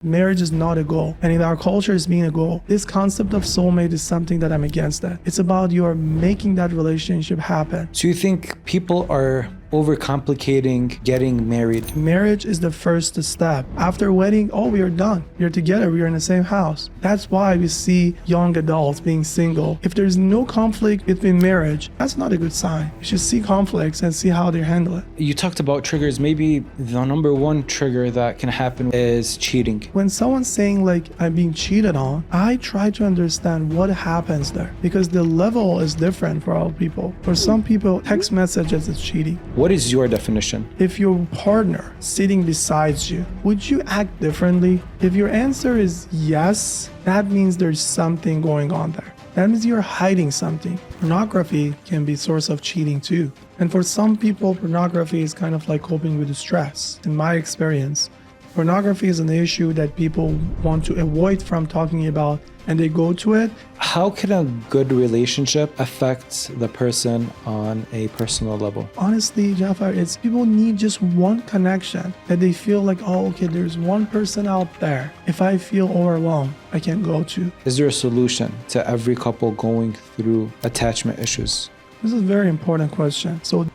Marriage is not a goal, and in our culture it's being a goal. This concept of soulmate is something that I'm against that. It's about you are making that relationship happen. So you think people are overcomplicating getting married? Marriage is the first step. After wedding, oh, we are done. We are together, we are in the same house. That's why we see young adults being single. If there's no conflict between marriage, that's not a good sign. You should see conflicts and see how they handle it. You talked about triggers. Maybe the number one trigger that can happen is cheating. When someone's saying like, I'm being cheated on, I try to understand what happens there, because the level is different for all people. For some people, text messages is cheating. What is your definition? If your partner sitting beside you, would you act differently? If your answer is yes, that means there's something going on there. That means you're hiding something. Pornography can be a source of cheating too. And for some people, pornography is kind of like coping with the stress. In my experience, pornography is an issue that people want to avoid from talking about, and they go to it. How can a good relationship affect the person on a personal level? Honestly, Jafar, it's people need just one connection that they feel like, oh, okay, there's one person out there. If I feel overwhelmed, I can go to. Is there a solution to every couple going through attachment issues? This is a very important question. So,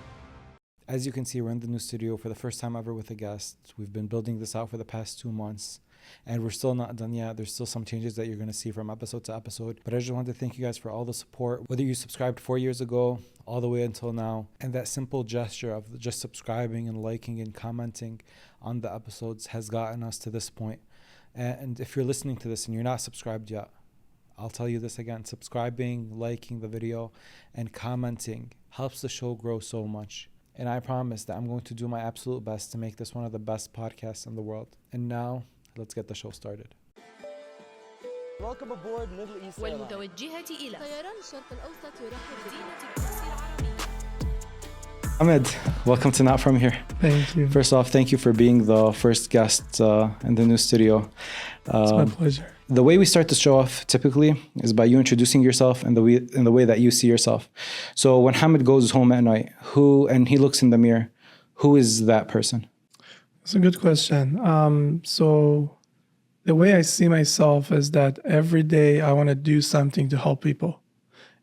as you can see, we're in the new studio for the first time ever with a guest. We've been building this out for the past 2 months, and we're still not done yet. There's still some changes that you're going to see from episode to episode. But I just wanted to thank you guys for all the support, whether you subscribed 4 years ago, all the way until now. And that simple gesture of just subscribing and liking and commenting on the episodes has gotten us to this point. And if you're listening to this and you're not subscribed yet, I'll tell you this again. Subscribing, liking the video, and commenting helps the show grow so much. And I promise that I'm going to do my absolute best to make this one of the best podcasts in the world. And now, let's get the show started. Welcome aboard Middle East Airlines. والمتوجهة إلى طيران الشرق الأوسط يرحب مدينة القدس العربية. Hamed, welcome to Not From Here. thank you. First off, thank you for being the first guest in the new studio. It's my pleasure. The way we start the show off typically is by you introducing yourself in the way that you see yourself. So when Hamed goes home at night, and he looks in the mirror, who is that person? It's a good question. So the way I see myself is that every day I want to do something to help people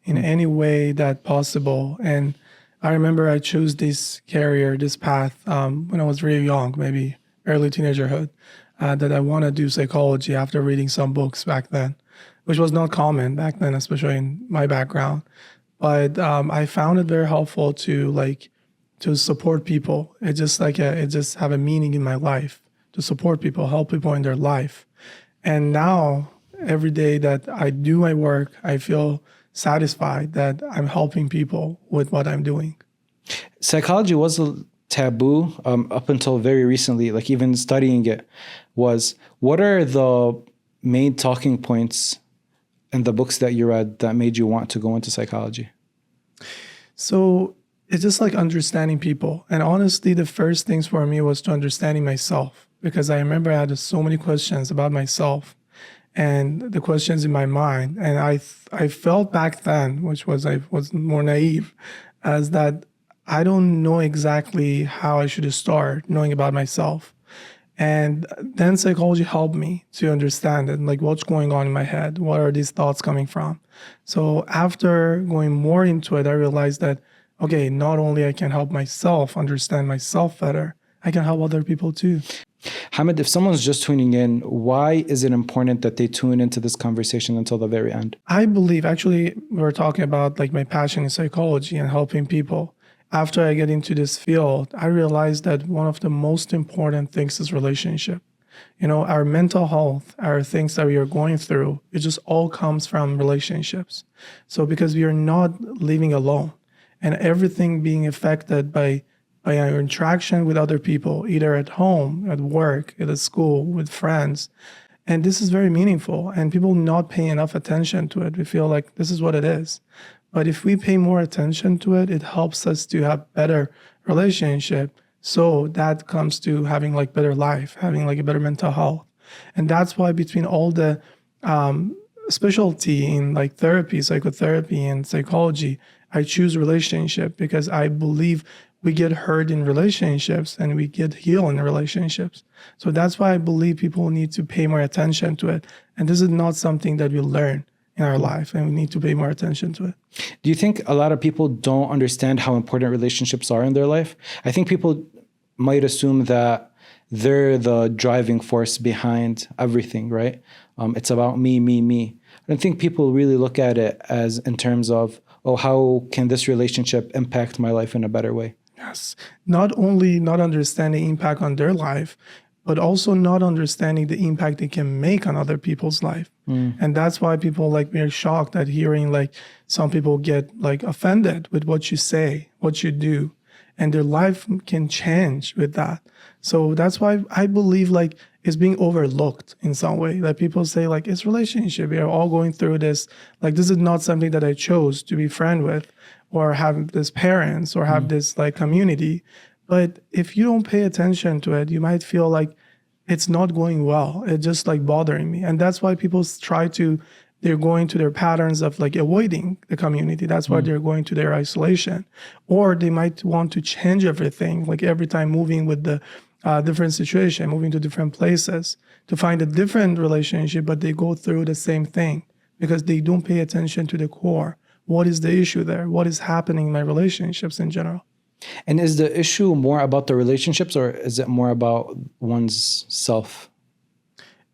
in any way that possible. And I remember I chose this career, this path when I was really young, maybe early teenagerhood, that I want to do psychology after reading some books back then, which was not common back then, especially in my background. But I found it very helpful to support people. It just have a meaning in my life to support people, help people in their life. And now every day that I do my work, I feel satisfied that I'm helping people with what I'm doing. Psychology was a taboo up until very recently, like even studying it was. What are the main talking points in the books that you read that made you want to go into psychology? So it's just like understanding people. And honestly, the first things for me was to understanding myself, because I remember I had so many questions about myself and the questions in my mind. And I felt back then, which was I was more naive, as that I don't know exactly how I should start knowing about myself. And then psychology helped me to understand it, like what's going on in my head, what are these thoughts coming from. So after going more into it, I realized that, okay, not only I can help myself understand myself better, I can help other people too. Hamed, if someone's just tuning in, why is it important that they tune into this conversation until the very end? I believe, actually, we're talking about like my passion in psychology and helping people. After I get into this field, I realized that one of the most important things is relationship. You know, our mental health, our things that we are going through, it just all comes from relationships. So because we are not living alone and everything being affected by our interaction with other people, either at home, at work, at school, with friends. And this is very meaningful, and people not paying enough attention to it. We feel like this is what it is. But if we pay more attention to it, it helps us to have better relationship. So that comes to having like better life, having like a better mental health. And that's why between all the specialty in like therapy, psychotherapy, and psychology, I choose relationship, because I believe we get hurt in relationships and we get healed in relationships. So that's why I believe people need to pay more attention to it. And this is not something that we learn in our life, and we need to pay more attention to it. Do you think a lot of people don't understand how important relationships are in their life? I think people might assume that they're the driving force behind everything, right? It's about me, me, me. I don't think people really look at it as in terms of, oh, how can this relationship impact my life in a better way? Yes. Not only not understanding impact on their life, but also not understanding the impact they can make on other people's life. And that's why people like me are shocked at hearing like some people get like offended with what you say, what you do, and their life can change with that. So that's why I believe like it's being overlooked in some way. Like people say like it's relationship. We are all going through this. Like this is not something that I chose to be friend with or have this parents or have this like community. But if you don't pay attention to it, you might feel like it's not going well. It's just like bothering me. And that's why people they're going to their patterns of like avoiding the community. That's why they're going to their isolation. Or they might want to change everything, like every time moving with the different situation, moving to different places to find a different relationship, but they go through the same thing because they don't pay attention to the core. What is the issue there? What is happening in my relationships in general? And is the issue more about the relationships or is it more about one's self?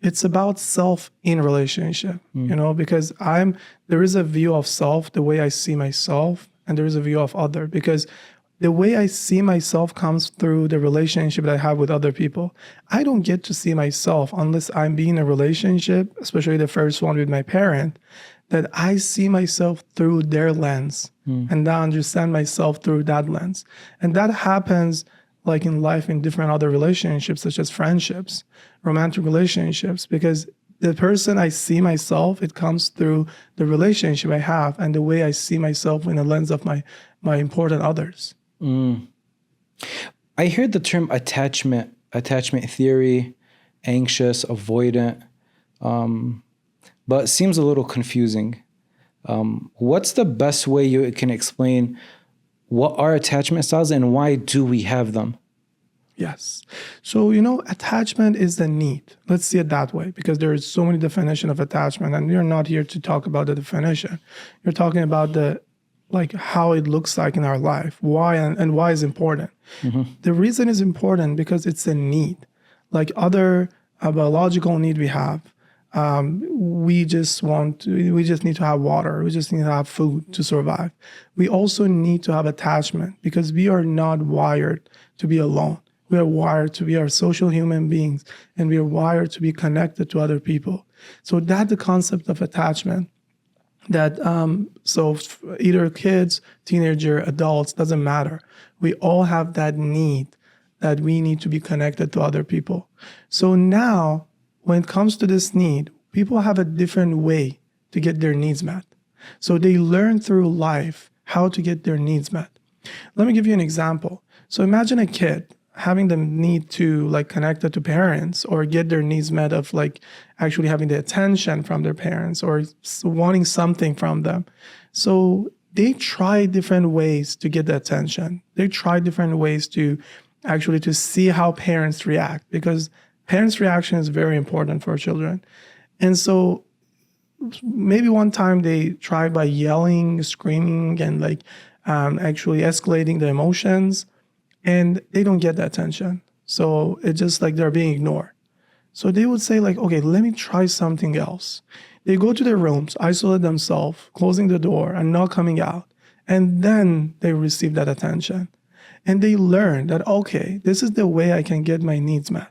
It's about self in relationship, because there is a view of self, the way I see myself, and there is a view of other, because the way I see myself comes through the relationship that I have with other people. I don't get to see myself unless I'm being in a relationship, especially the first one with my parent, that I see myself through their lens and I understand myself through that lens. And that happens like in life in different other relationships, such as friendships, romantic relationships, because the person I see myself, it comes through the relationship I have and the way I see myself in the lens of my important others. I heard the term attachment theory, anxious, avoidant, but it seems a little confusing. What's the best way you can explain what are attachment styles and why do we have them? Yes. So, attachment is the need. Let's see it that way, because there is so many definitions of attachment, and we're not here to talk about the definition. You're talking about how it looks like in our life, why and why is important. The reason is important because it's a need. Like other biological need we have, we just need to have water. We just need to have food to survive. We also need to have attachment because we are not wired to be alone. We are wired to be our social human beings, and we are wired to be connected to other people. So that's the concept of attachment. That either kids, teenager, adults, doesn't matter. We all have that need that we need to be connected to other people. So now, when it comes to this need, people have a different way to get their needs met. So they learn through life how to get their needs met. Let me give you an example. So imagine a kid having the need to connect to parents or get their needs met of actually having the attention from their parents or wanting something from them. So they try different ways to get the attention. They try different ways to see how parents react, because parents' reaction is very important for children. And so maybe one time they try by yelling, screaming, and actually escalating the emotions, and they don't get the attention. So it's just they're being ignored. So they would say okay, let me try something else. They go to their rooms, isolate themselves, closing the door and not coming out. And then they receive that attention. And they learn that, okay, this is the way I can get my needs met.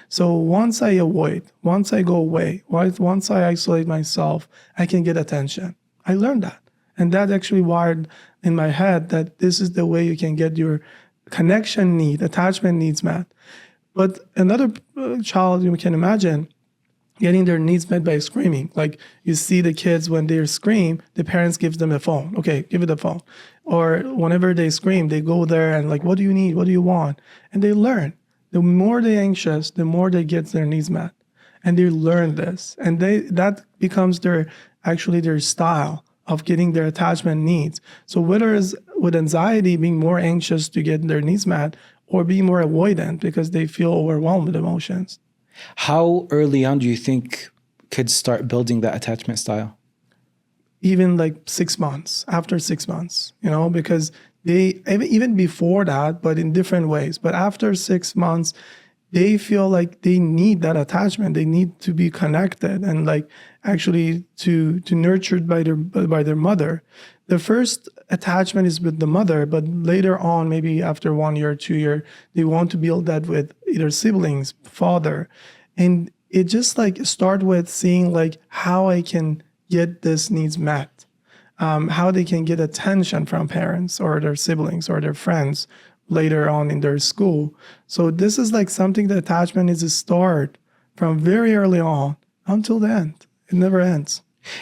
So once I avoid, once I go away, once I isolate myself, I can get attention. I learned that. And that actually wired in my head that this is the way you can get your connection need, attachment needs met. But another child, you can imagine, getting their needs met by screaming. You see the kids when they scream, the parents give them a phone. Okay, give it a phone. Or whenever they scream, they go there and what do you need? What do you want? And they learn. The more they're anxious, the more they get their needs met. And they learn this. And that becomes their style of getting their attachment needs. So whether with anxiety, being more anxious to get their needs met, or being more avoidant because they feel overwhelmed with emotions. How early on do you think kids start building that attachment style? Even like 6 months, after 6 months, because they, even before that, but in different ways. But after 6 months, they feel like they need that attachment. They need to be connected and like actually to nurtured by their mother. The first attachment is with the mother, but later on, maybe after 1 year, 2 year, they want to build that with either siblings, father. And it just like start with seeing like how I can get this needs met, how they can get attention from parents or their siblings or their friends later on in their school. So this is like something that attachment is a start from very early on until the end. It never ends.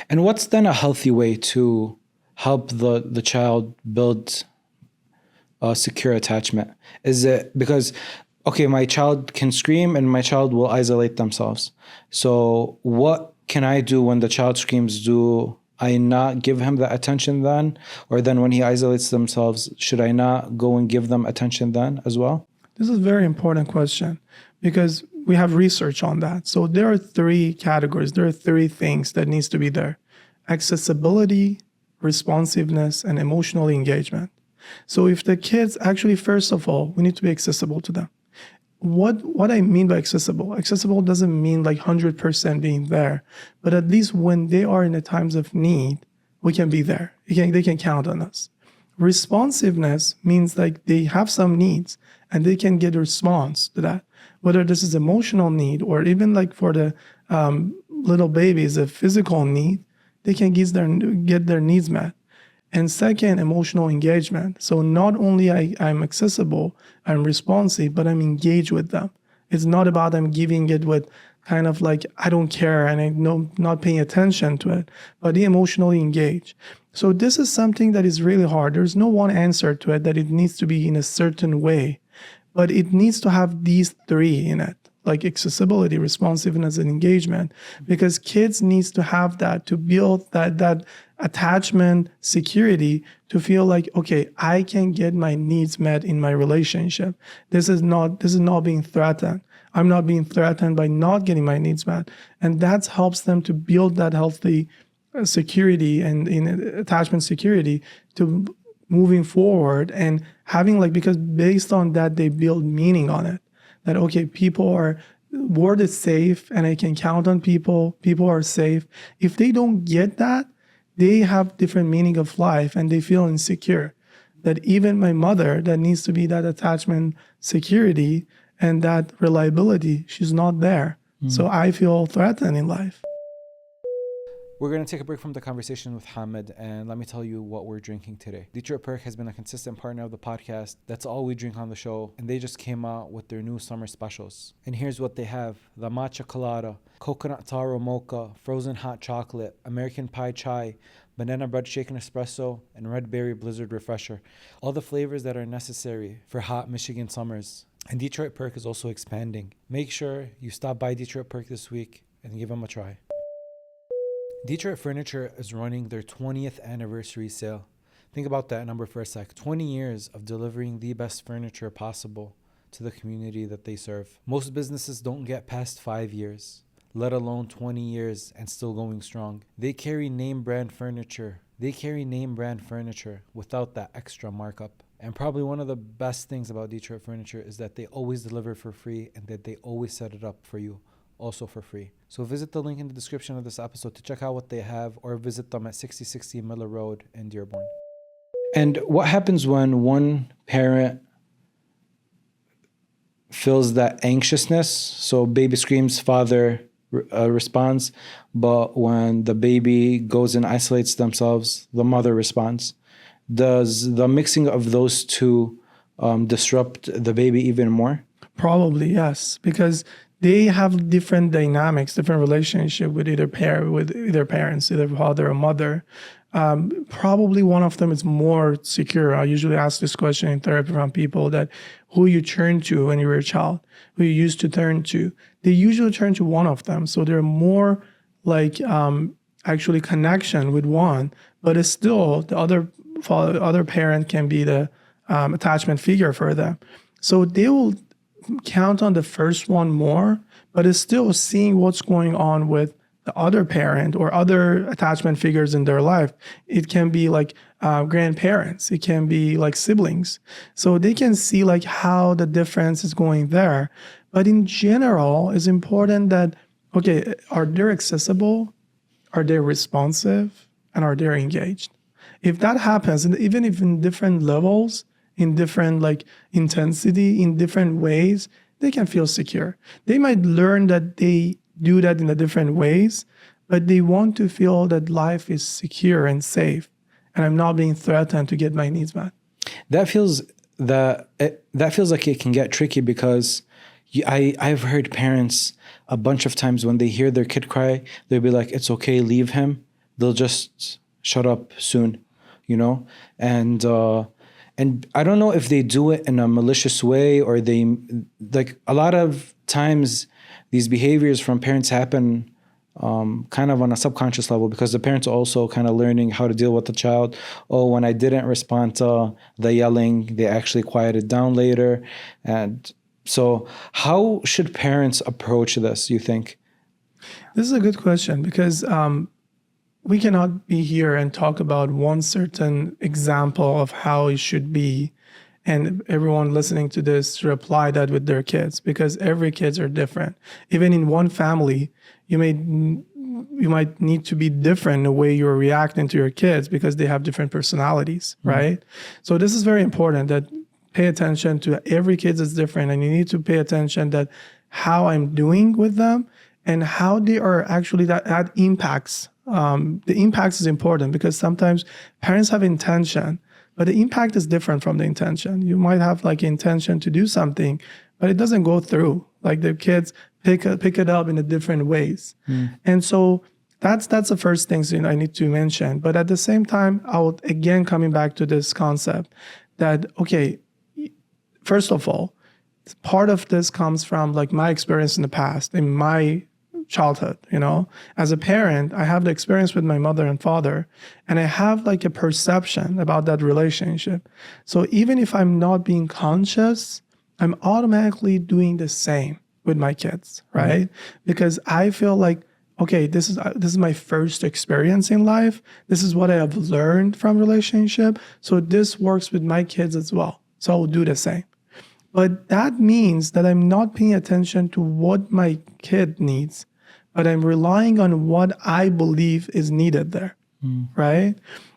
And what's then a healthy way to help the child build a secure attachment? Is it because, okay, my child can scream and my child will isolate themselves. So what can I do when the child screams? Do I not give him that attention then? Or then when he isolates themselves, should I not go and give them attention then as well? This is a very important question because we have research on that. So there are 3 categories. There are 3 things that needs to be there: accessibility, responsiveness, and emotional engagement. So if the kids actually, first of all, we need to be accessible to them. What I mean by accessible doesn't mean like 100% being there, but at least when they are in the times of need, we can be there. They can count on us. Responsiveness means like they have some needs and they can get a response to that, whether this is emotional need or even like for the little babies, a physical need, they can get their needs met. And second, emotional engagement. So not only I'm accessible, I'm responsive, but I'm engaged with them. It's not about I'm giving it with kind of like, I don't care and I'm not paying attention to it, but they emotionally engage. So this is something that is really hard. There's no one answer to it, that it needs to be in a certain way, but it needs to have these 3 in it, like accessibility, responsiveness, and engagement, because kids needs to have that to build that attachment security, to feel like, okay, I can get my needs met in my relationship. This is not being threatened. I'm not being threatened by not getting my needs met. And that helps them to build that healthy security and in attachment security to moving forward and having like, because based on that, they build meaning on it. That, okay, world is safe and I can count on people are safe. If they don't get that, they have different meaning of life and they feel insecure. That even my mother, that needs to be that attachment security and that reliability, she's not there. So I feel threatened in life. We're going to take a break from the conversation with Hamed, and let me tell you what we're drinking today. Detroit Perk has been a consistent partner of the podcast. That's all we drink on the show, and they just came out with their new summer specials. And here's what they have: the matcha colada, coconut taro mocha, frozen hot chocolate, American pie chai, banana bread shaken espresso, and red berry blizzard refresher. All the flavors that are necessary for hot Michigan summers. And Detroit Perk is also expanding. Make sure you stop by Detroit Perk this week and give them a try. Detroit Furniture is running their 20th anniversary sale. Think about that number for a sec. 20 years of delivering the best furniture possible to the community that they serve. Most businesses don't get past 5 years, let alone 20 years and still going strong. They carry name brand furniture. Without that extra markup. And probably one of the best things about Detroit Furniture is that they always deliver for free and that they always set it up for you also for free. So visit the link in the description of this episode to check out what they have, or visit them at 6060 Miller Road in Dearborn. And what happens when one parent feels that anxiousness? So baby screams, father responds, but when the baby goes and isolates themselves, the mother responds. Does the mixing of those two disrupt the baby even more? Probably, yes, because they have different dynamics, different relationship with either parents, either father or mother. Probably one of them is more secure. I usually ask this question in therapy from people, that who you turn to when you were a child, who you used to turn to. They usually turn to one of them. So they're more like actually connection with one, but it's still the other other parent can be the attachment figure for them. So they will count on the first one more, but it's still seeing what's going on with the other parent or other attachment figures in their life. It can be like grandparents, it can be like siblings. So they can see like how the difference is going there. But in general, it's important that, okay, are they accessible? Are they responsive? And are they engaged? If that happens, and even if in different levels, in different like intensity, in different ways, they can feel secure. They might learn that they do that in a different ways, but they want to feel that life is secure and safe, and I'm not being threatened to get my needs met. That feels like it can get tricky because I've heard parents a bunch of times when they hear their kid cry, they'll be like, "It's okay, leave him. They'll just shut up soon," you know? And I don't know if they do it in a malicious way or they, like a lot of times these behaviors from parents happen kind of on a subconscious level because the parents are also kind of learning how to deal with the child. Oh, when I didn't respond to the yelling, they actually quieted down later. And so how should parents approach this, you think? This is a good question because we cannot be here and talk about one certain example of how it should be and everyone listening to this should apply that with their kids because every kids are different. Even in one family, you might need to be different in the way you're reacting to your kids because they have different personalities, right? So this is very important that pay attention to every kid is different and you need to pay attention that how I'm doing with them and how they are actually that impacts. The impact is important because sometimes parents have intention, but the impact is different from the intention. You might have like intention to do something, but it doesn't go through. Like the kids pick it up in a different ways. And so that's the first things I need to mention. But at the same time, I will again coming back to this concept that, okay, first of all, part of this comes from like my experience in the past, in my childhood, as a parent, I have the experience with my mother and father, and I have like a perception about that relationship. So even if I'm not being conscious, I'm automatically doing the same with my kids, right? Because I feel like, okay, this is my first experience in life. This is what I have learned from relationship. So this works with my kids as well. So I'll do the same. But that means that I'm not paying attention to what my kid needs, but I'm relying on what I believe is needed there, right?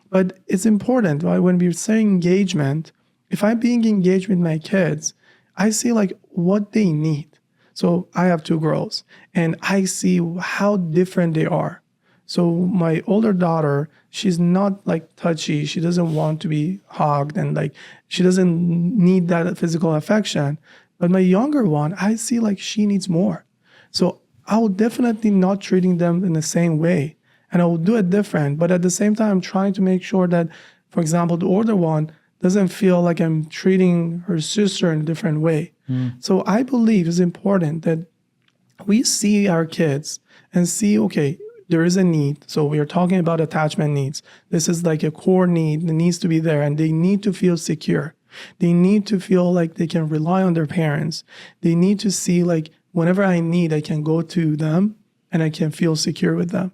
But it's important, right? When we're saying engagement, if I'm being engaged with my kids, I see like what they need. So I have 2 girls and I see how different they are. So my older daughter, she's not like touchy. She doesn't want to be hugged and like, she doesn't need that physical affection. But my younger one, I see like she needs more. So I will definitely not treating them in the same way and I will do it different. But at the same time, I'm trying to make sure that, for example, the older one doesn't feel like I'm treating her sister in a different way. So I believe it's important that we see our kids and see, okay, there is a need. So we are talking about attachment needs. This is like a core need that needs to be there and they need to feel secure. They need to feel like they can rely on their parents. They need to see like whenever I need, I can go to them and I can feel secure with them.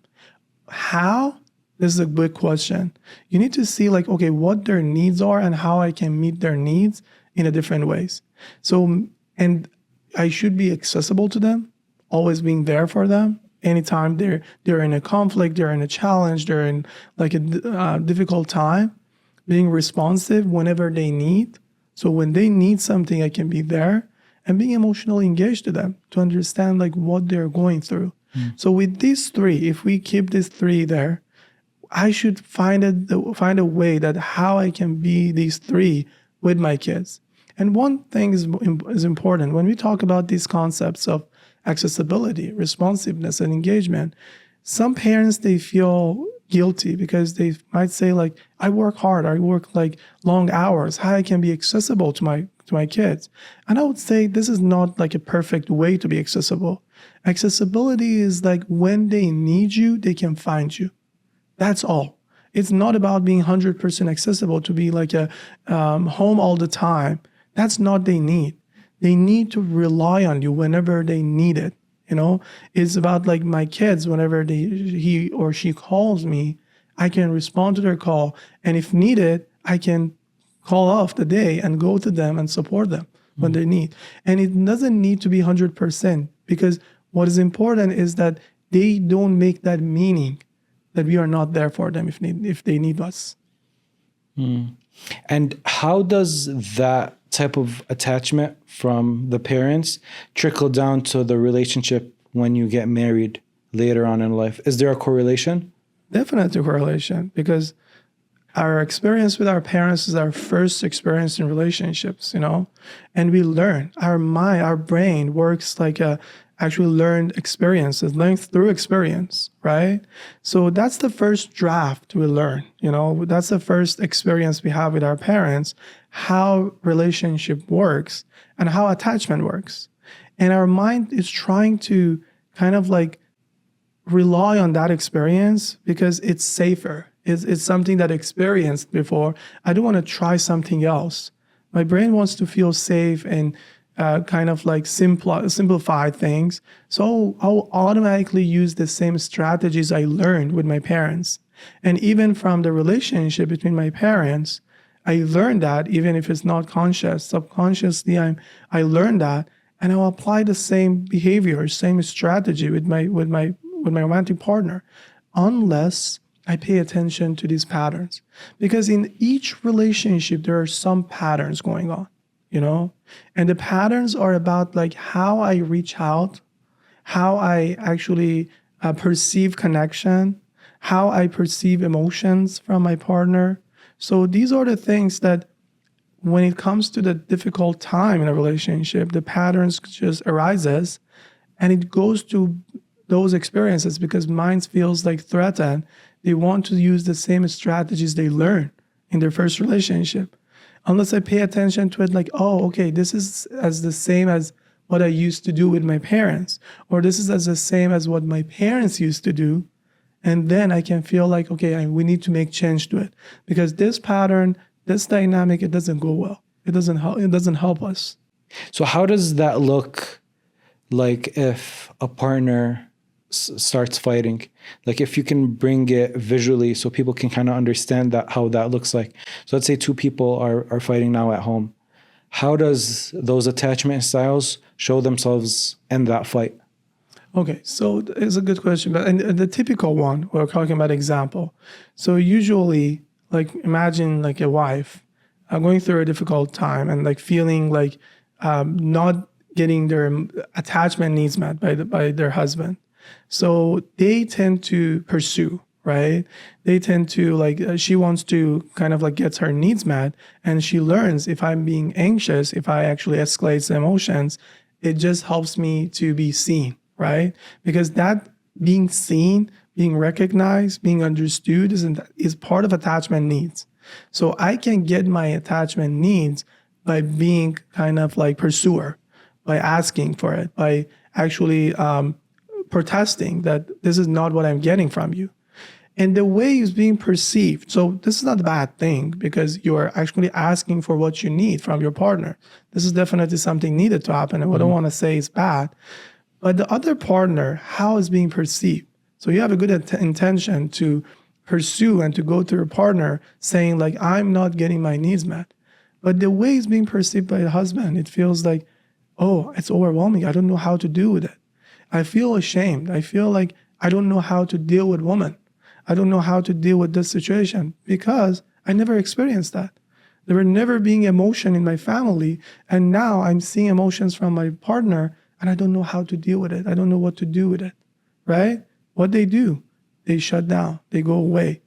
How? This is a big question. You need to see like, okay, what their needs are and how I can meet their needs in a different ways. So, and I should be accessible to them, always being there for them. Anytime they're in a conflict, they're in a challenge, they're in like a difficult time, being responsive whenever they need. So when they need something, I can be there and being emotionally engaged to them to understand like what they're going through. So with these 3, if we keep these 3 there, I should find a way that how I can be these 3 with my kids. And one thing is important when we talk about these concepts of accessibility, responsiveness, and engagement. Some parents, they feel guilty because they might say like, I work hard, I work like long hours, how I can be accessible to my kids. And I would say this is not like a perfect way to be accessible. Accessibility is like when they need you, they can find you. That's all. It's not about being 100% accessible to be like a home all the time. That's not they need. They need to rely on you whenever they need it. You know, it's about like my kids, whenever he or she calls me, I can respond to their call. And if needed, I can call off the day and go to them and support them when they need. And it doesn't need to be 100%, because what is important is that they don't make that meaning that we are not there for them if they need us. And how does that type of attachment from the parents trickle down to the relationship when you get married later on in life? Is there a correlation? Definitely correlation, because our experience with our parents is our first experience in relationships, and we learn. Our mind, our brain works like a actually learned experiences, learned through experience, right? So that's the first draft we learn, that's the first experience we have with our parents, how relationship works and how attachment works. And our mind is trying to kind of like rely on that experience because it's safer. It's something that I experienced before. I don't want to try something else. My brain wants to feel safe and kind of like simplify things. So I'll automatically use the same strategies I learned with my parents. And even from the relationship between my parents, I learned that, even if it's not conscious, subconsciously I learned that, and I'll apply the same behavior, same strategy with my romantic partner, unless I pay attention to these patterns. Because in each relationship, there are some patterns going on, and the patterns are about like how I reach out, how I actually perceive connection, how I perceive emotions from my partner. So these are the things that when it comes to the difficult time in a relationship, the patterns just arises, and it goes to those experiences because mind feels like threatened. They want to use the same strategies they learned in their first relationship. Unless I pay attention to it like, oh, okay, this is as the same as what I used to do with my parents, or this is as the same as what my parents used to do. And then I can feel like, okay, we need to make change to it because this pattern, this dynamic, it doesn't go well. It doesn't help us. So how does that look like if a partner starts fighting? Like if you can bring it visually so people can kind of understand that, how that looks like. So let's say two people are fighting now at home. How does those attachment styles show themselves in that fight? Okay, so it's a good question. But and the typical one, we're talking about example. So usually, like imagine like a wife going through a difficult time and like feeling like not getting their attachment needs met by their husband. So they tend to pursue, right? They tend to like, she wants to kind of like get her needs met. And she learns if I'm being anxious, if I actually escalate the emotions, it just helps me to be seen, right? Because that being seen, being recognized, being understood is part of attachment needs. So I can get my attachment needs by being kind of like pursuer, by asking for it, by actually protesting that this is not what I'm getting from you. And the way it's being perceived. So this is not a bad thing because you're actually asking for what you need from your partner. This is definitely something needed to happen. And I don't want to say it's bad. But the other partner, how is being perceived? So you have a good intention to pursue and to go to your partner saying like, I'm not getting my needs met. But the way it's being perceived by the husband, it feels like, oh, it's overwhelming. I don't know how to deal with it. I feel ashamed. I feel like I don't know how to deal with women. I don't know how to deal with this situation because I never experienced that. There were never being emotion in my family. And now I'm seeing emotions from my partner and I don't know how to deal with it. I don't know what to do with it, right? What they do, they shut down. They go away.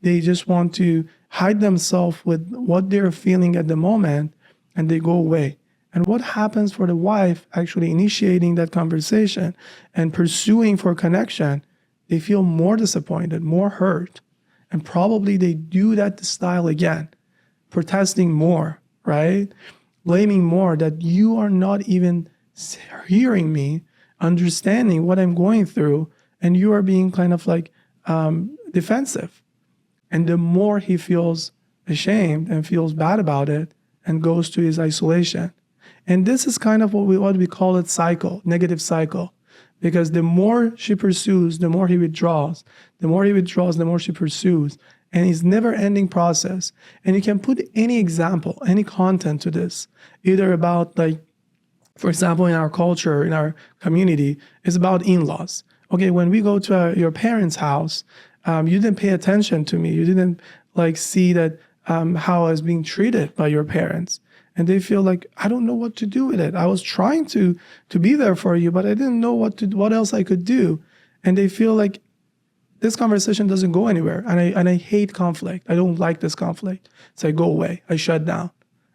They just want to hide themselves with what they're feeling at the moment and they go away. And what happens for the wife actually initiating that conversation and pursuing for connection, they feel more disappointed, more hurt. And probably they do that style again, protesting more, right? Blaming more that you are not even hearing me, understanding what I'm going through, and you are being kind of like defensive. And the more he feels ashamed and feels bad about it and goes to his isolation. And this is kind of what we call it cycle, negative cycle. Because the more she pursues, the more he withdraws. The more he withdraws, the more she pursues. And it's never ending process. And you can put any example, any content to this, either about like, for example, in our culture, in our community, it's about in-laws. Okay, when we go to your parents' house, you didn't pay attention to me. You didn't like see that how I was being treated by your parents. And they feel like, I don't know what to do with it. I was trying to be there for you, but I didn't know what else I could do. And they feel like this conversation doesn't go anywhere. And I hate conflict. I don't like this conflict. So I go away. I shut down.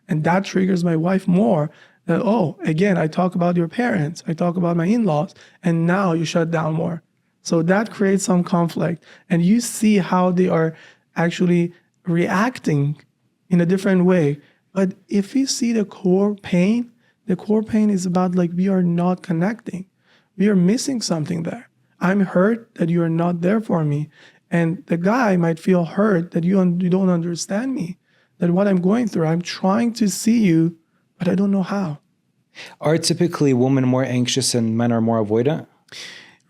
And that triggers my wife more. That, oh, again, I talk about your parents. I talk about my in-laws. And now you shut down more. So that creates some conflict. And you see how they are actually reacting in a different way. But if you see the core pain is about like we are not connecting. We are missing something there. I'm hurt that you are not there for me. And the guy might feel hurt that you don't understand me, that what I'm going through, I'm trying to see you, but I don't know how. Are typically women more anxious and men are more avoidant?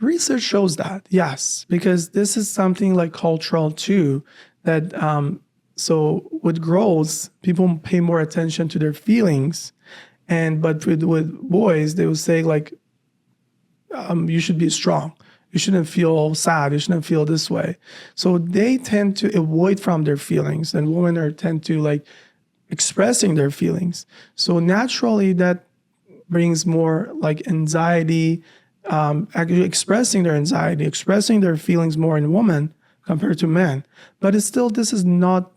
Research shows that, yes, because this is something like cultural too, that so with girls, people pay more attention to their feelings, but with boys, they will say like, you should be strong. You shouldn't feel sad. You shouldn't feel this way. So they tend to avoid from their feelings, and women tend to like expressing their feelings. So naturally, that brings more like anxiety, actually expressing their anxiety, expressing their feelings more in women compared to men. But it's still, this is not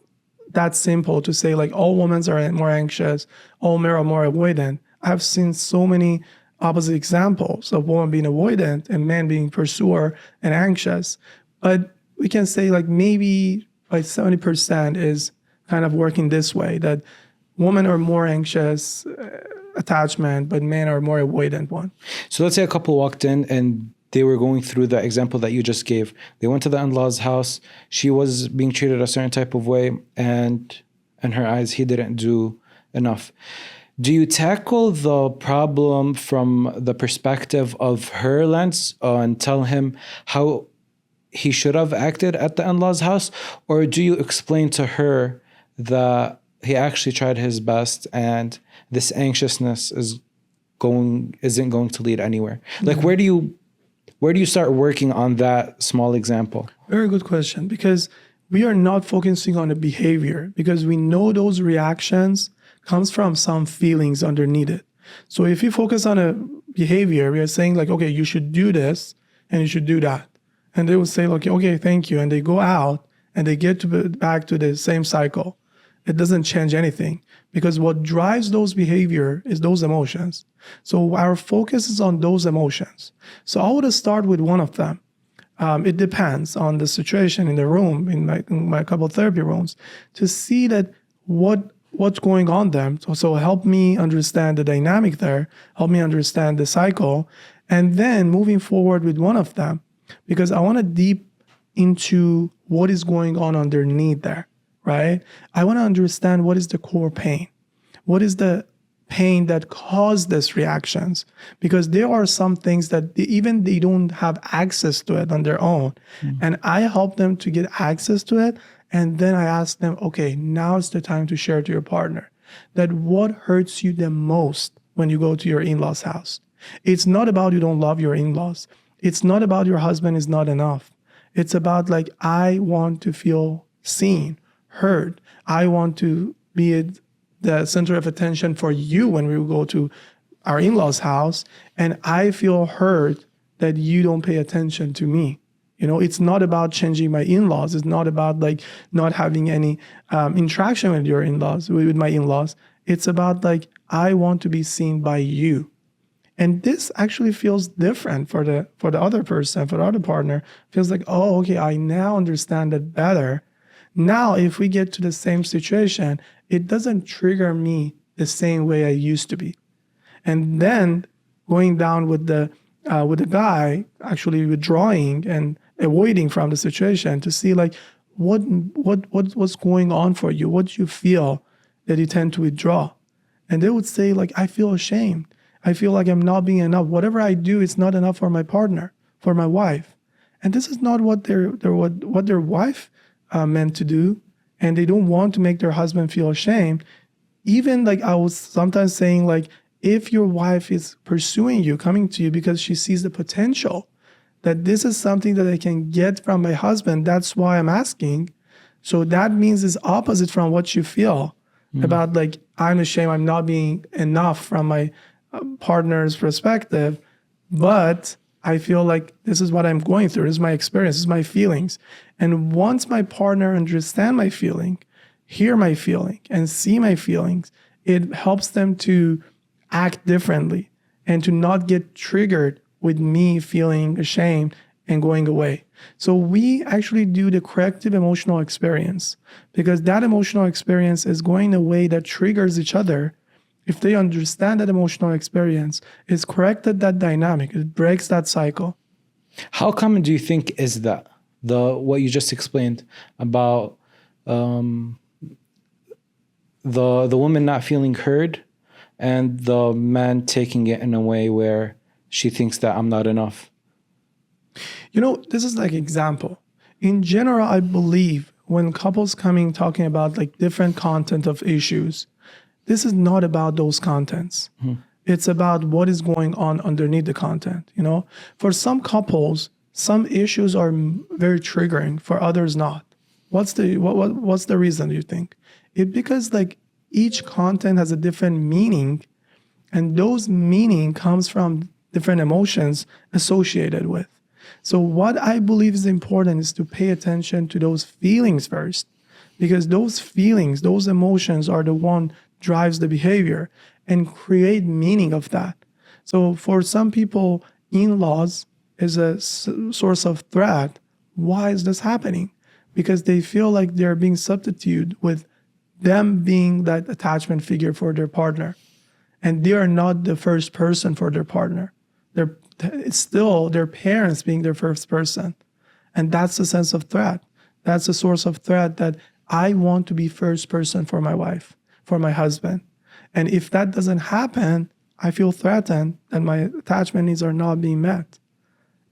that simple to say like all women are more anxious, all men are more avoidant. I've seen so many opposite examples of women being avoidant and men being pursuer and anxious. But we can say like maybe like 70% is kind of working this way, that women are more anxious attachment, but men are more avoidant one. So let's say a couple walked in and they were going through the example that you just gave. They went to the in-laws' house. She was being treated a certain type of way, and in her eyes, he didn't do enough. Do you tackle the problem from the perspective of her lens and tell him how he should have acted at the in-laws' house? Or do you explain to her that he actually tried his best and this anxiousness isn't going to lead anywhere? Like, where do you start working on that small example? Very good question, because we are not focusing on the behavior, because we know those reactions comes from some feelings underneath it. So if you focus on a behavior, we are saying like, okay, you should do this and you should do that. And they will say like, okay, thank you. And they go out and they get back to the same cycle. It doesn't change anything, because what drives those behavior is those emotions. So our focus is on those emotions. So I would start with one of them. It depends on the situation in the room, in my couple therapy rooms, to see that what's going on there. So help me understand the dynamic there, help me understand the cycle, and then moving forward with one of them, because I want to deep into what is going on underneath there, right? I want to understand what is the core pain. What is the pain that caused these reactions? Because there are some things that they don't have access to it on their own. Mm-hmm. And I help them to get access to it. And then I ask them, okay, now is the time to share to your partner that what hurts you the most when you go to your in-laws' house. It's not about you don't love your in-laws. It's not about your husband is not enough. It's about like, I want to feel seen, heard. I want to be the center of attention for you when we go to our in-laws' house. And I feel hurt that you don't pay attention to me. You know, it's not about changing my in-laws. It's not about like not having any interaction with your in-laws, with my in-laws. It's about like, I want to be seen by you. And this actually feels different for the other person, for the other partner. Feels like, oh, okay, I now understand it better. Now, if we get to the same situation, it doesn't trigger me the same way I used to be. And then going down with the guy actually withdrawing and avoiding from the situation to see like, what's going on for you? What do you feel that you tend to withdraw? And they would say like, I feel ashamed. I feel like I'm not being enough. Whatever I do, it's not enough for my partner, for my wife. And this is not what their wife meant to do. And they don't want to make their husband feel ashamed. Even like I was sometimes saying like, if your wife is pursuing you, coming to you because she sees the potential that this is something that I can get from my husband, that's why I'm asking. So that means it's opposite from what you feel about like, I'm ashamed, I'm not being enough from my partner's perspective, but I feel like this is what I'm going through. This is my experience, this is my feelings. And once my partner understands my feeling, hear my feeling, and see my feelings, it helps them to act differently and to not get triggered with me feeling ashamed and going away. So we actually do the corrective emotional experience, because that emotional experience is going in a way that triggers each other. If they understand that emotional experience, it's corrected that dynamic, it breaks that cycle. How common do you think is that? What you just explained about the woman not feeling heard and the man taking it in a way where she thinks that I'm not enough? You know, this is like example. In general, I believe when couples coming talking about like different content of issues, this is not about those contents. It's about what is going on underneath the content. You know, for some couples, some issues are very triggering, for others not. What's the reason, do you think? It because like each content has a different meaning, and those meaning comes from different emotions associated with. So what I believe is important is to pay attention to those feelings first, because those feelings, those emotions are the one drives the behavior, and create meaning of that. So for some people, in-laws is a source of threat. Why is this happening? Because they feel like they're being substituted with them being that attachment figure for their partner. And they are not the first person for their partner. It's still their parents being their first person. And that's the sense of threat. That's the source of threat, that I want to be first person for my wife, for my husband. And if that doesn't happen, I feel threatened and my attachment needs are not being met.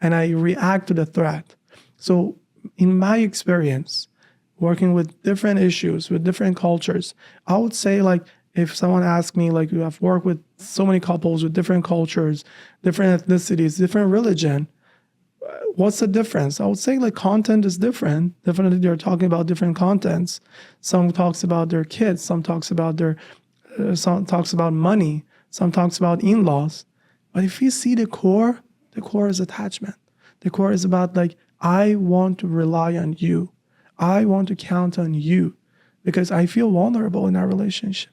And I react to the threat. So in my experience, working with different issues, with different cultures, I would say like, if someone asks me, like, you have worked with so many couples with different cultures, different ethnicities, different religion, what's the difference? I would say like content is different. Definitely they're talking about different contents. Some talks about their kids, some talks about some talks about money, some talks about in-laws. But if you see the core is attachment. The core is about like, I want to rely on you. I want to count on you because I feel vulnerable in our relationship.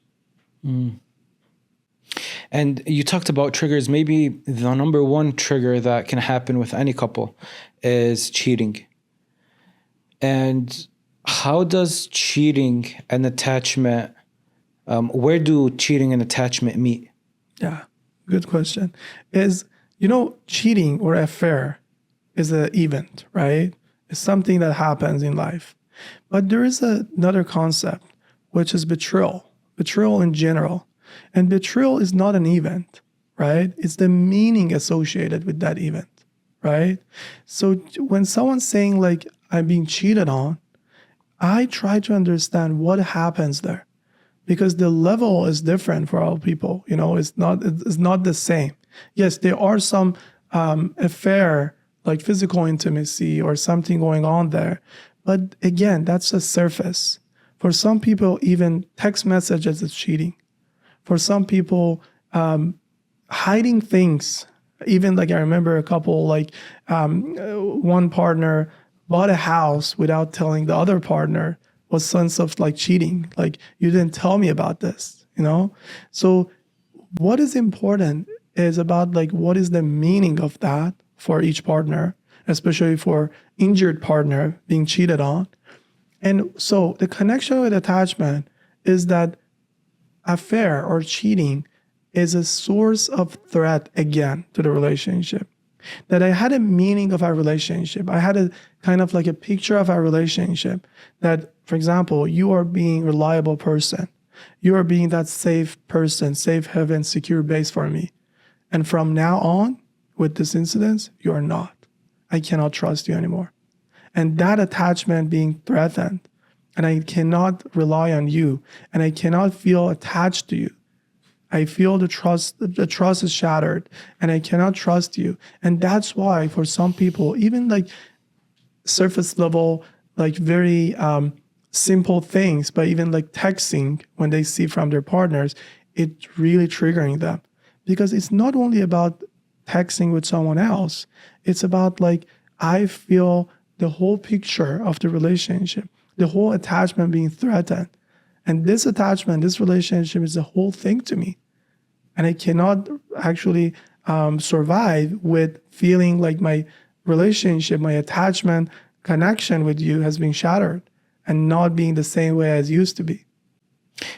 And you talked about triggers. Maybe the number one trigger that can happen with any couple is cheating. And how does cheating and attachment, where do cheating and attachment meet? Yeah, good question. Cheating or affair is an event, right? It's something that happens in life. But there is another concept, which is betrayal in general. And betrayal is not an event, right? It's the meaning associated with that event, right? So when someone's saying like, I'm being cheated on, I try to understand what happens there, because the level is different for all people. It's not the same. Yes, there are some affair, like physical intimacy or something going on there. But again, that's the surface. For some people, even text messages is cheating. For some people, hiding things, even like I remember a couple, like one partner bought a house without telling the other partner, was sense of like cheating. Like, you didn't tell me about this, So what is important is about like, what is the meaning of that for each partner, especially for injured partner being cheated on. And so the connection with attachment is that affair or cheating is a source of threat again to the relationship. that I had a meaning of our relationship. I had a kind of like a picture of our relationship that, for example, you are being a reliable person. You are being that safe person, safe haven, secure base for me. And from now on, with this incident, you are not. I cannot trust you anymore. And that attachment being threatened, and I cannot rely on you, and I cannot feel attached to you. I feel the trust is shattered, and I cannot trust you. And that's why for some people, even like surface level, like very simple things, but even like texting when they see from their partners, it's really triggering them. Because it's not only about texting with someone else, it's about like, I feel the whole picture of the relationship, the whole attachment being threatened. And this attachment, this relationship is the whole thing to me. And I cannot actually survive with feeling like my relationship, my attachment, connection with you has been shattered and not being the same way as used to be.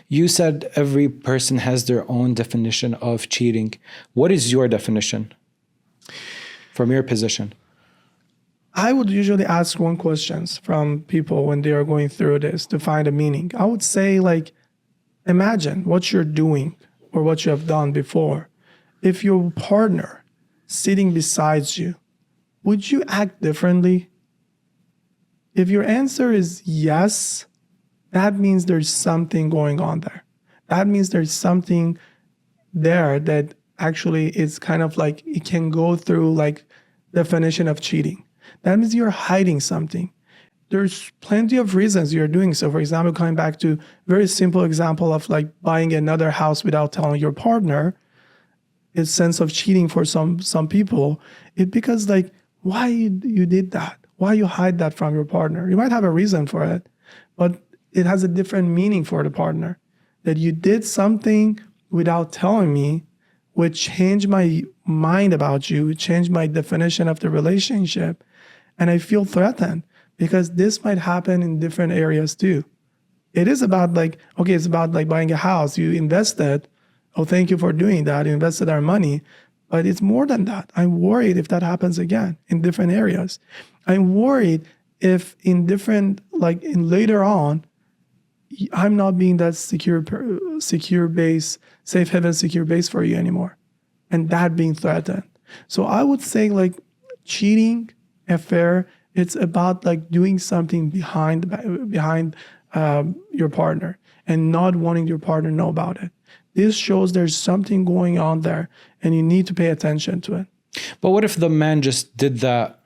You said every person has their own definition of cheating. What is your definition from your position? I would usually ask one questions from people when they are going through this to find a meaning. I would say, like, imagine what you're doing or what you have done before. If your partner sitting beside you, would you act differently? If your answer is yes, that means there's something going on there. That means there's something there that actually is kind of like, it can go through like definition of cheating. That means you're hiding something. There's plenty of reasons you're doing so. For example, coming back to very simple example of like buying another house without telling your partner, is sense of cheating for some people. It because like, why you did that? Why you hide that from your partner? You might have a reason for it, but it has a different meaning for the partner. That you did something without telling me, would change my mind about you, change my definition of the relationship. And I feel threatened because this might happen in different areas too. It is about like, okay, it's about like buying a house. You invested. Oh, thank you for doing that. You invested our money. But it's more than that. I'm worried if that happens again in different areas. I'm worried if in different, like in later on, I'm not being that secure base, safe haven, secure base for you anymore. And that being threatened. So I would say like cheating, affair, it's about like doing something behind your partner and not wanting your partner to know about it. This shows there's something going on there and you need to pay attention to it. But what if the man just did that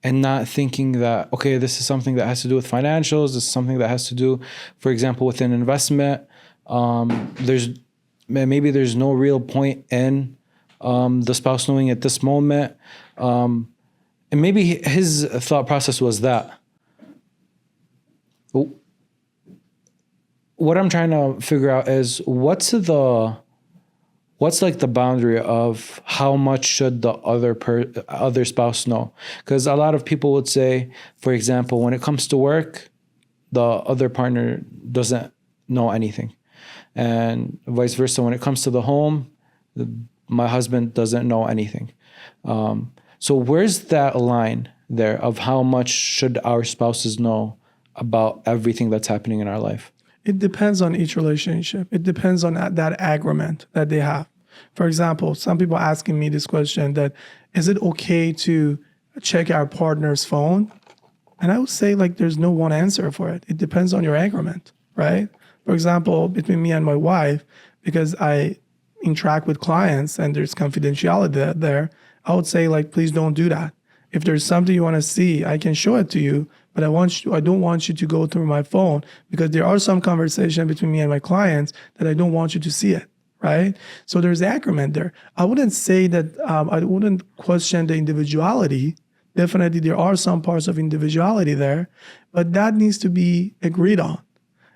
and not thinking that, okay, this is something that has to do with financials, this is something that has to do, for example, with an investment. There's no real point in the spouse knowing at this moment. And maybe his thought process was that. What I'm trying to figure out is what's like the boundary of how much should the other spouse know? Because a lot of people would say, for example, when it comes to work, the other partner doesn't know anything, and vice versa. When it comes to the home, my husband doesn't know anything. So where's that line there of how much should our spouses know about everything that's happening in our life? It depends on each relationship. It depends on that agreement that they have. For example, some people asking me this question that, is it okay to check our partner's phone? And I would say like, there's no one answer for it. It depends on your agreement, right? For example, between me and my wife, because I interact with clients and there's confidentiality there, I would say like, please don't do that. If there's something you want to see, I can show it to you, but I don't want you to go through my phone because there are some conversation between me and my clients that I don't want you to see it, right? So there's agreement there. I wouldn't say that, I wouldn't question the individuality. Definitely there are some parts of individuality there, but that needs to be agreed on.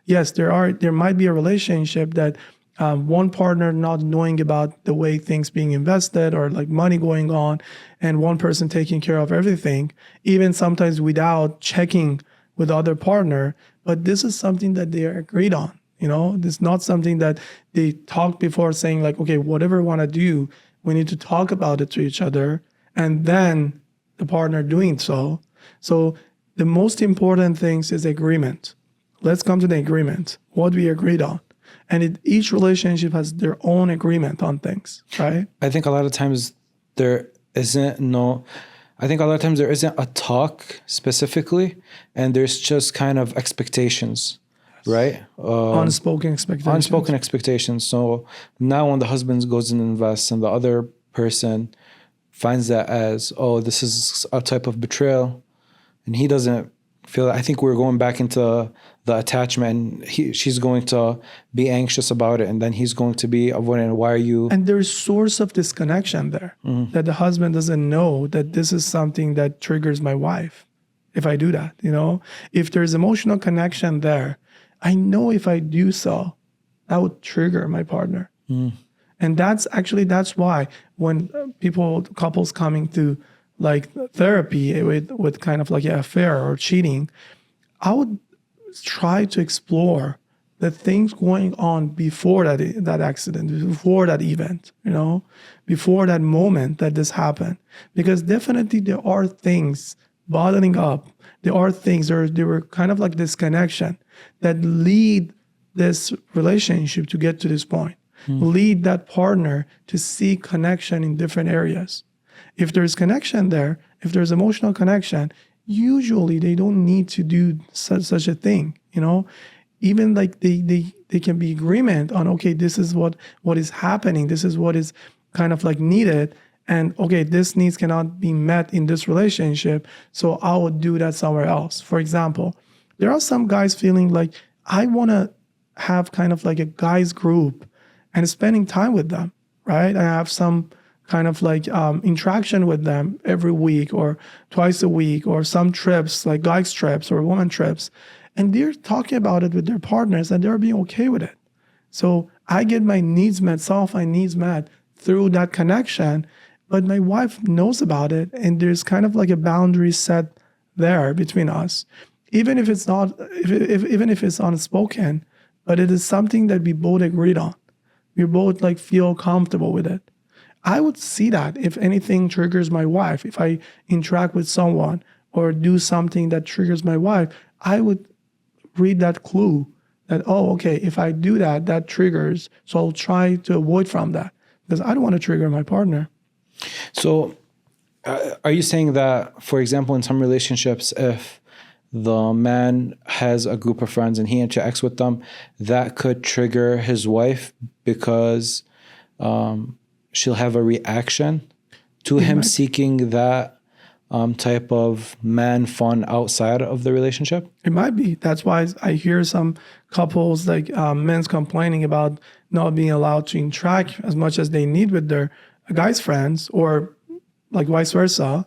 Yes, there might be a relationship that one partner not knowing about the way things being invested or like money going on and one person taking care of everything, even sometimes without checking with the other partner. But this is something that they are agreed on. You know, it's not something that they talked before saying like, okay, whatever we want to do, we need to talk about it to each other and then the partner doing so. So the most important things is agreement. Let's come to the agreement, what we agreed on. And each relationship has their own agreement on things, right? I think a lot of times there isn't a talk specifically, and there's just kind of expectations, right? Unspoken expectations. Unspoken expectations. So now when the husband goes and invests and the other person finds that as, oh, this is a type of betrayal, and he doesn't feel, I think we're going back into the attachment, and she's going to be anxious about it, and then he's going to be avoiding, why are you? And there's source of disconnection there, that the husband doesn't know that this is something that triggers my wife if I do that, you know? If there's emotional connection there, I know if I do so, that would trigger my partner. And that's why when couples coming to like therapy with kind of like an affair or cheating, I would try to explore the things going on before that accident, before that event, you know, before that moment that this happened. Because definitely there are things bottling up. There were kind of like disconnection that lead this relationship to get to this point, lead that partner to see connection in different areas. If there's connection there, if there's emotional connection, usually they don't need to do such a thing, you know. Even like they can be agreement on, okay, this is what is happening, this is what is kind of like needed, and okay, this needs cannot be met in this relationship, so I would do that somewhere else. For example, there are some guys feeling like, I want to have kind of like a guys group and spending time with them, right? I have some kind of like interaction with them every week or twice a week, or some trips like guys trips or woman trips, and they're talking about it with their partners and they're being okay with it. So I get my needs met, some of my needs met through that connection, but my wife knows about it, and there's kind of like a boundary set there between us, even if it's not, even if it's unspoken, but it is something that we both agreed on. We both like feel comfortable with it. I would see that if anything triggers my wife, if I interact with someone or do something that triggers my wife, I would read that clue that, oh, okay, if I do that, that triggers. So I'll try to avoid from that because I don't want to trigger my partner. So are you saying that, for example, in some relationships, if the man has a group of friends and he interacts with them, that could trigger his wife because she'll have a reaction to him seeking that type of man fun outside of the relationship? It might be. That's why I hear some couples, like men's complaining about not being allowed to interact as much as they need with their guys' friends, or like vice versa,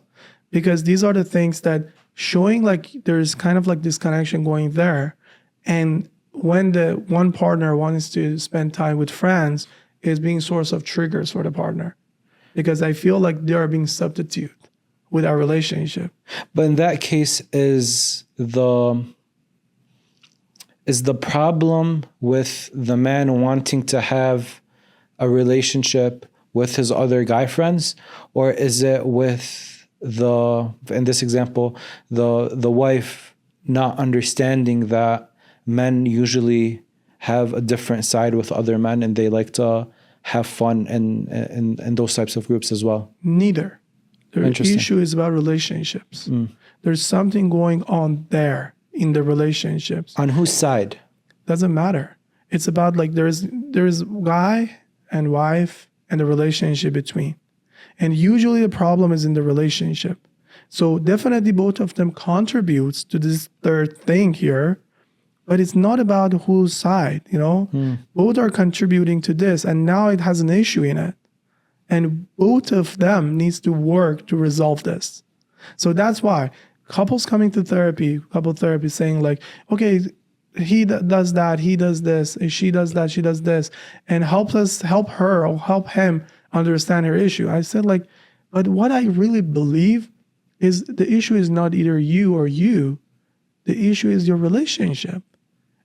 because these are the things that showing like there's kind of like this connection going there. And when the one partner wants to spend time with friends, is being source of triggers for the partner, because I feel like they are being substitute with our relationship. But in that case, is the problem with the man wanting to have a relationship with his other guy friends, or is it with in this example, the wife not understanding that men usually have a different side with other men and they like to have fun in those types of groups as well? Neither. The issue is about relationships. There's something going on there in the relationships. On whose side? Doesn't matter. It's about like there's guy and wife and the relationship between. And usually the problem is in the relationship. So definitely both of them contributes to this third thing here, but it's not about whose side, you know? Both are contributing to this, and now it has an issue in it. And both of them needs to work to resolve this. So that's why couples coming to therapy, couple therapy saying like, okay, he does that, he does this, she does that, she does this, and help her or help him understand her issue. I said like, but what I really believe is the issue is not either you or you. The issue is your relationship.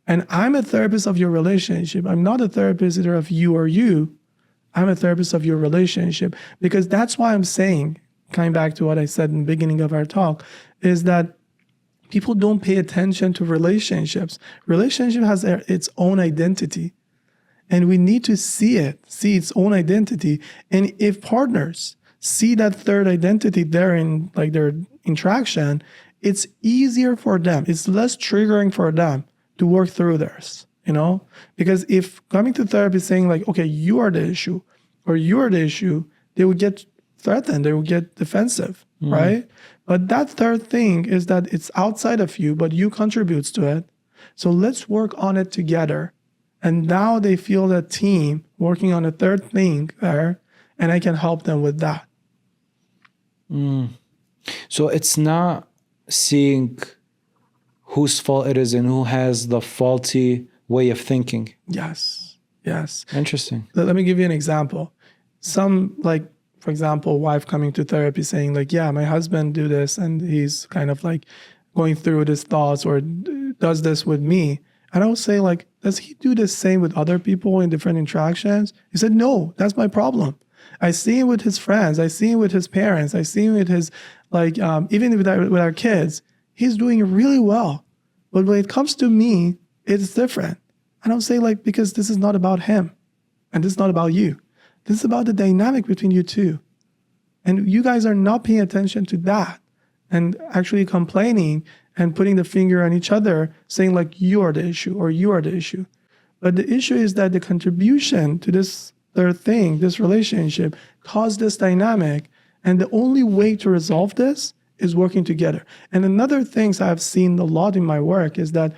And I'm a therapist of your relationship. I'm not a therapist either of you or you. I'm a therapist of your relationship, because that's why I'm saying coming back to what I said in the beginning of our talk, is that people don't pay attention to relationships. Relationship has its own identity, and we need to see its own identity. And if partners see that third identity there in like their interaction, it's easier for them. It's less triggering for them to work through theirs, because if coming to therapy saying like, okay, you are the issue or you are the issue, they would get threatened, they would get defensive, right? But that third thing is that it's outside of you, but you contributes to it. So let's work on it together. And now they feel that team working on a third thing there, and I can help them with that. So it's not seeing whose fault it is and who has the faulty way of thinking. Yes. Interesting. Let me give you an example. Some, like, for example, wife coming to therapy saying like, yeah, my husband do this and he's kind of like going through his thoughts or does this with me. And I will say like, does he do the same with other people in different interactions? He said, no, that's my problem. I see him with his friends. I see him with his parents. I see him with his, like, even with our kids, he's doing really well. But when it comes to me, it's different. And I'll say like, because this is not about him and this is not about you. This is about the dynamic between you two. And you guys are not paying attention to that and actually complaining and putting the finger on each other, saying like, you are the issue or you are the issue. But the issue is that the contribution to this third thing, this relationship, caused this dynamic. And the only way to resolve this is working together. And another things I've seen a lot in my work is that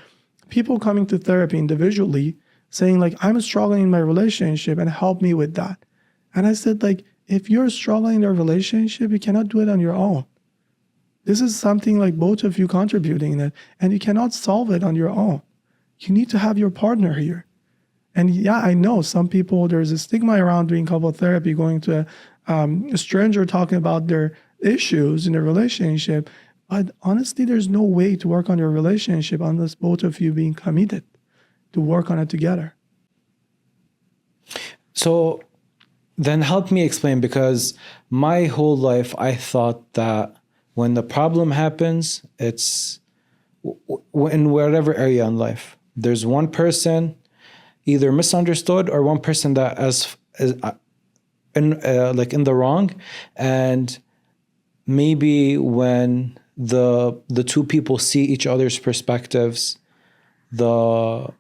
people coming to therapy individually saying like, I'm struggling in my relationship and help me with that. And I said like, if you're struggling in a relationship, you cannot do it on your own. This is something like both of you contributing in it, and you cannot solve it on your own. You need to have your partner here. And yeah, I know some people, there's a stigma around doing couple therapy, going to a stranger talking about their issues in a relationship. But honestly, there's no way to work on your relationship unless both of you being committed to work on it together. So then help me explain, because my whole life I thought that when the problem happens, it's in whatever area in life, there's one person either misunderstood or one person that is in the wrong. And maybe when the two people see each other's perspectives, the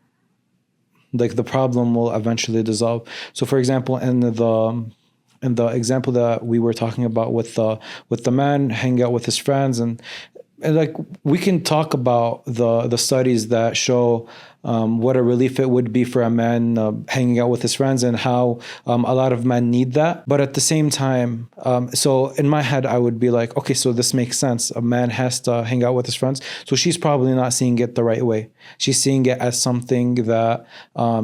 problem will eventually dissolve. So for example, in the example that we were talking about with the man hanging out with his friends, and like we can talk about the studies that show what a relief it would be for a man hanging out with his friends, and how a lot of men need that. But at the same time, so in my head, I would be like, okay, so this makes sense. A man has to hang out with his friends. So she's probably not seeing it the right way. She's seeing it as something that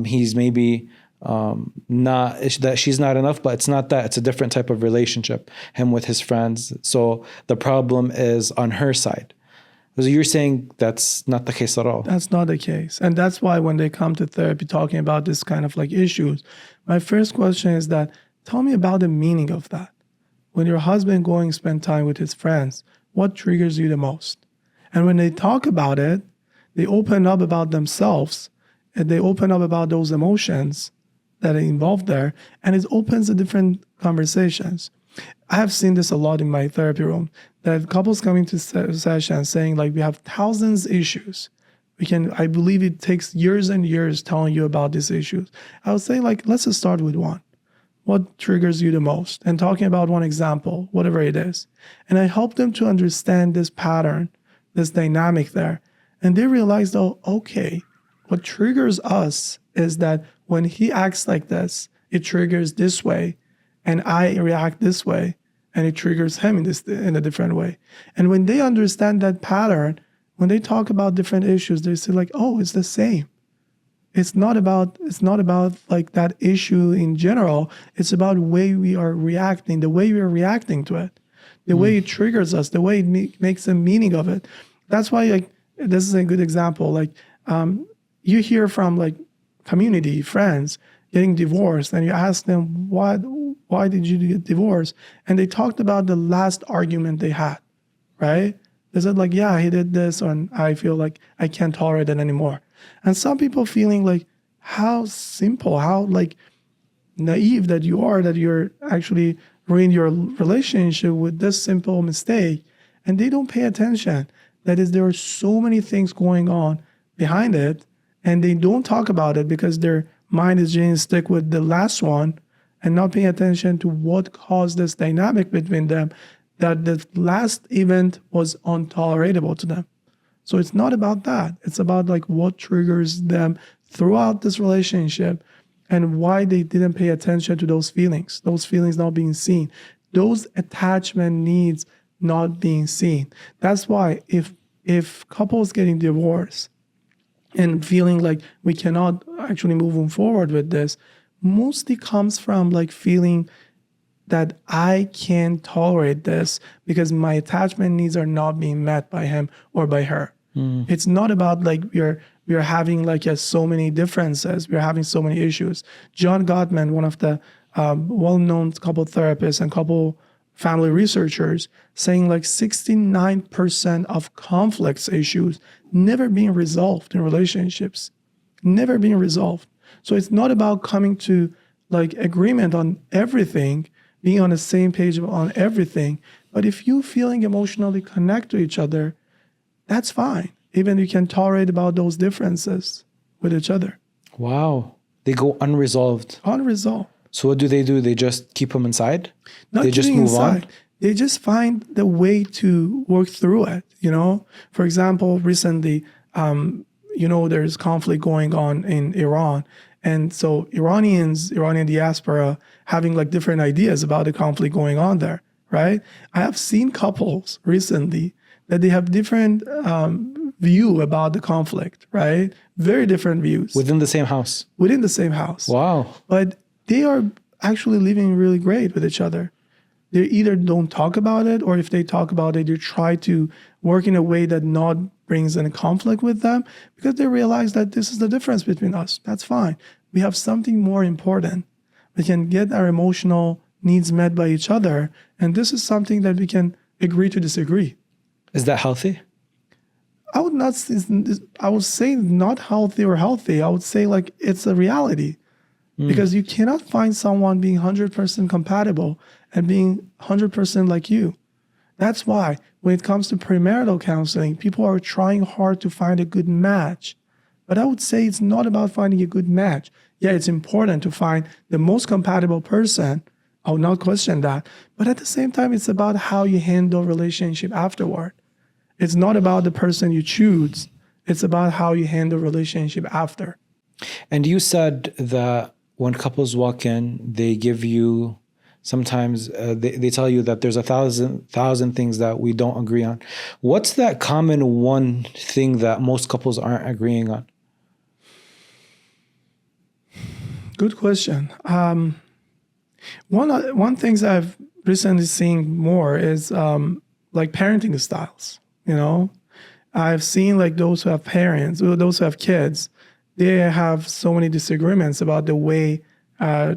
he's maybe not, that she's not enough, but it's not that. It's a different type of relationship, him with his friends. So the problem is on her side. So you're saying that's not the case at all. That's not the case. And that's why when they come to therapy talking about this kind of like issues, my first question is that, tell me about the meaning of that. When your husband going spend time with his friends, what triggers you the most? And when they talk about it, they open up about themselves, and they open up about those emotions that are involved there, and it opens a different conversations. I have seen this a lot in my therapy room, that couples coming to sessions saying like, we have thousands issues. I believe it takes years and years telling you about these issues. I would say like, let's just start with one. What triggers you the most? And talking about one example, whatever it is. And I help them to understand this pattern, this dynamic there. And they realize, oh, okay, what triggers us is that when he acts like this, it triggers this way, and I react this way, and it triggers him in a different way. And when they understand that pattern, when they talk about different issues, they say like, oh, it's the same. It's not about like that issue in general. It's about the way we are reacting, the way we are reacting to it, the way it triggers us, the way it makes a meaning of it. That's why like this is a good example. Like you hear from like community, friends getting divorced, and you ask them, what why did you get divorced? And they talked about the last argument they had, right? They said like, yeah, he did this, and I feel like I can't tolerate it anymore. And some people feeling like, how simple, how like naive that you are, that you're actually ruined your relationship with this simple mistake. And they don't pay attention. That is, there are so many things going on behind it, and they don't talk about it because their mind is getting stick with the last one and not paying attention to what caused this dynamic between them, that the last event was intolerable to them. So it's not about that. It's about like what triggers them throughout this relationship and why they didn't pay attention to those feelings not being seen, those attachment needs not being seen. That's why if couples getting divorced and feeling like we cannot actually move forward with this, mostly comes from like feeling that I can't tolerate this because my attachment needs are not being met by him or by her. It's not about like we're having like so many differences, we're having so many issues. John Gottman, one of the well-known couple therapists and couple family researchers, saying like 69% of conflicts issues never being resolved in relationships, never being resolved. So it's not about coming to like agreement on everything, being on the same page on everything. But if you feeling emotionally connect to each other, that's fine. Even you can tolerate about those differences with each other. Wow. They go unresolved. Unresolved. So what do? They just keep them inside? Not They just keeping move on? inside. They just find the way to work through it, you know? For example, recently, there's conflict going on in Iran. And so Iranian diaspora having like different ideas about the conflict going on there, right? I have seen couples recently that they have different view about the conflict, right? Very different views. Within the same house? Within the same house. Wow. But they are actually living really great with each other. They either don't talk about it, or if they talk about it, they try to work in a way that not brings any conflict with them, because they realize that this is the difference between us. That's fine. We have something more important. We can get our emotional needs met by each other, and this is something that we can agree to disagree. Is that healthy? I would say not healthy or healthy. I would say like it's a reality. Because you cannot find someone being 100% compatible and being 100% like you. That's why when it comes to premarital counseling, people are trying hard to find a good match. But I would say it's not about finding a good match. Yeah, it's important to find the most compatible person. I would not question that. But at the same time, it's about how you handle relationship afterward. It's not about the person you choose. It's about how you handle relationship after. And you said that when couples walk in, they give you, sometimes they tell you that there's 1,000 things that we don't agree on. What's that common one thing that most couples aren't agreeing on? Good question. One things I've recently seen more is like parenting styles. You know, I've seen like those who have parents, or those who have kids, they have so many disagreements about the way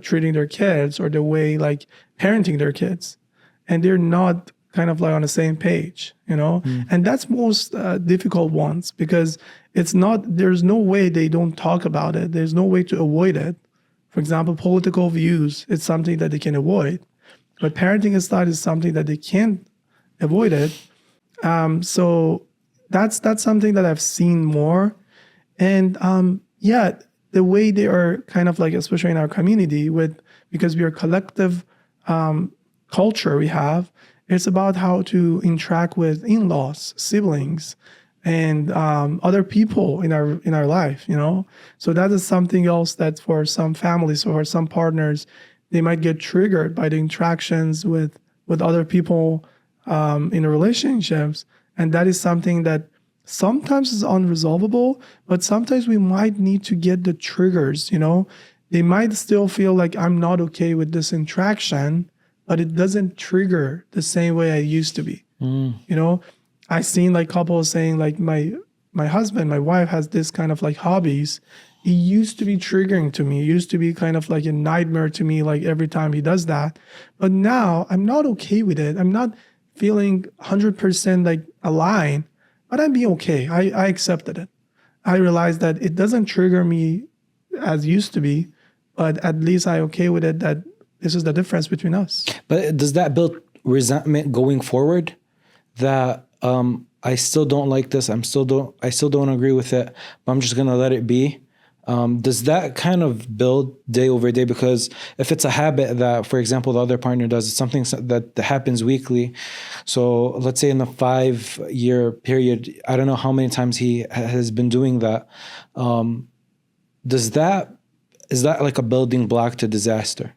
treating their kids or the way like parenting their kids, and they're not kind of like on the same page, you know. And that's most difficult ones, because there's no way they don't talk about it. There's no way to avoid it. For example, political views, it's something that they can avoid, but parenting style is something that they can't avoid it. So that's something that I've seen more. And the way they are kind of like, especially in our community, because we are collective culture we have, it's about how to interact with in-laws, siblings, and other people in our life, you know. So that is something else that for some families or some partners, they might get triggered by the interactions with other people in the relationships. And that is something that sometimes is unresolvable, but sometimes we might need to get the triggers, you know. They might still feel like I'm not okay with this interaction, but it doesn't trigger the same way I used to be. You know, I've seen like couples saying like my my husband, my wife has this kind of like hobbies. It used to be triggering to me. It used to be kind of like a nightmare to me, like every time he does that. But now I'm not okay with it. I'm not feeling 100% like aligned, but I'm being okay. I accepted it. I realized that it doesn't trigger me as used to be, but at least I'm okay with it, that this is the difference between us. But does that build resentment going forward? That I still don't like this. I still don't agree with it, but I'm just gonna let it be. Does that kind of build day over day? Because if it's a habit that, for example, the other partner does, it's something that happens weekly. So let's say in the 5-year period, I don't know how many times he has been doing that. Is that like a building block to disaster?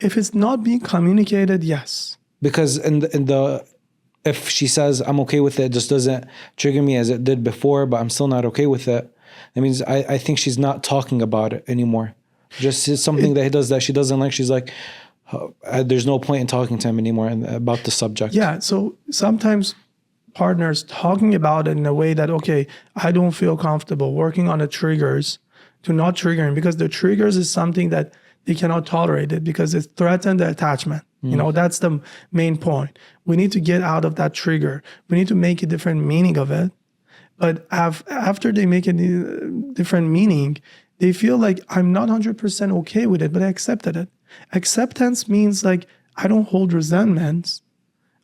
If it's not being communicated, yes. Because if she says I'm okay with it, it just doesn't trigger me as it did before, but I'm still not okay with it. That means I think she's not talking about it anymore. Just it's something that he does that she doesn't like. She's like, there's no point in talking to him anymore about the subject. Yeah. So sometimes partners talking about it in a way that, okay, I don't feel comfortable working on the triggers to not triggering, because the triggers is something that they cannot tolerate it because it threatens the attachment. You know, that's the main point. We need to get out of that trigger. We need to make a different meaning of it. But after they make a different meaning, they feel like I'm not 100% okay with it, but I accepted it. Acceptance means like I don't hold resentments.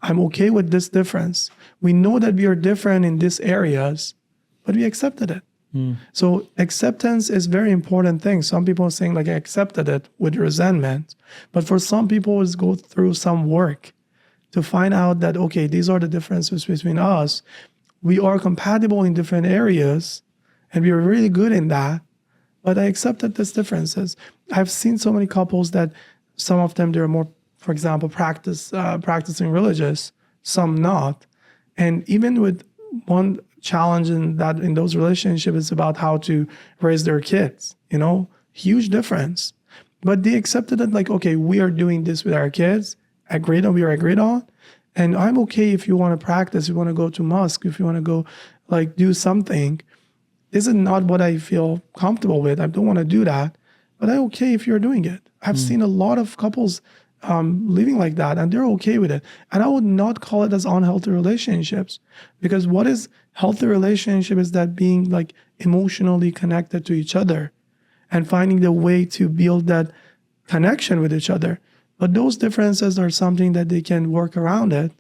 I'm okay with this difference. We know that we are different in these areas, but we accepted it. So acceptance is very important thing. Some people are saying like I accepted it with resentment, but for some people it's go through some work to find out that, okay, these are the differences between us. We are compatible in different areas and we are really good in that, but I accepted these differences. I've seen so many couples that some of them, they're more, for example, practicing religious, some not. And even with one challenge in those relationships is about how to raise their kids, huge difference. But they accepted it like, okay, we are doing this with our kids, we are agreed on. And I'm okay if you want to practice, if you want to go to mosque, if you want to go like do something. This is not what I feel comfortable with. I don't want to do that, but I'm okay if you're doing it. I've seen a lot of couples living like that and they're okay with it. And I would not call it as unhealthy relationships, because what is healthy relationship is that being like emotionally connected to each other and finding the way to build that connection with each other. But those differences are something that they can work around it,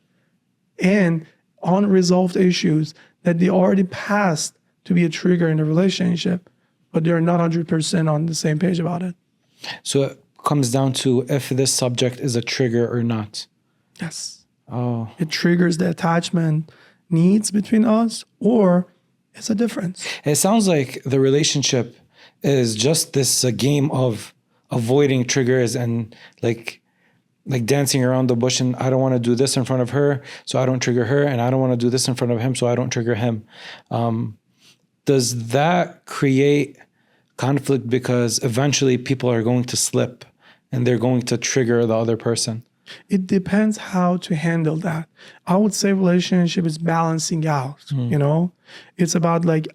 and unresolved issues that they already passed to be a trigger in a relationship, but they're not 100% on the same page about it. So it comes down to if this subject is a trigger or not. Yes. Oh. It triggers the attachment needs between us, or it's a difference. It sounds like the relationship is just this game of avoiding triggers and like dancing around the bush, and I don't want to do this in front of her, so I don't trigger her, and I don't want to do this in front of him, so I don't trigger him. Does that create conflict because eventually people are going to slip and they're going to trigger the other person? It depends how to handle that. I would say relationship is balancing out, It's about like,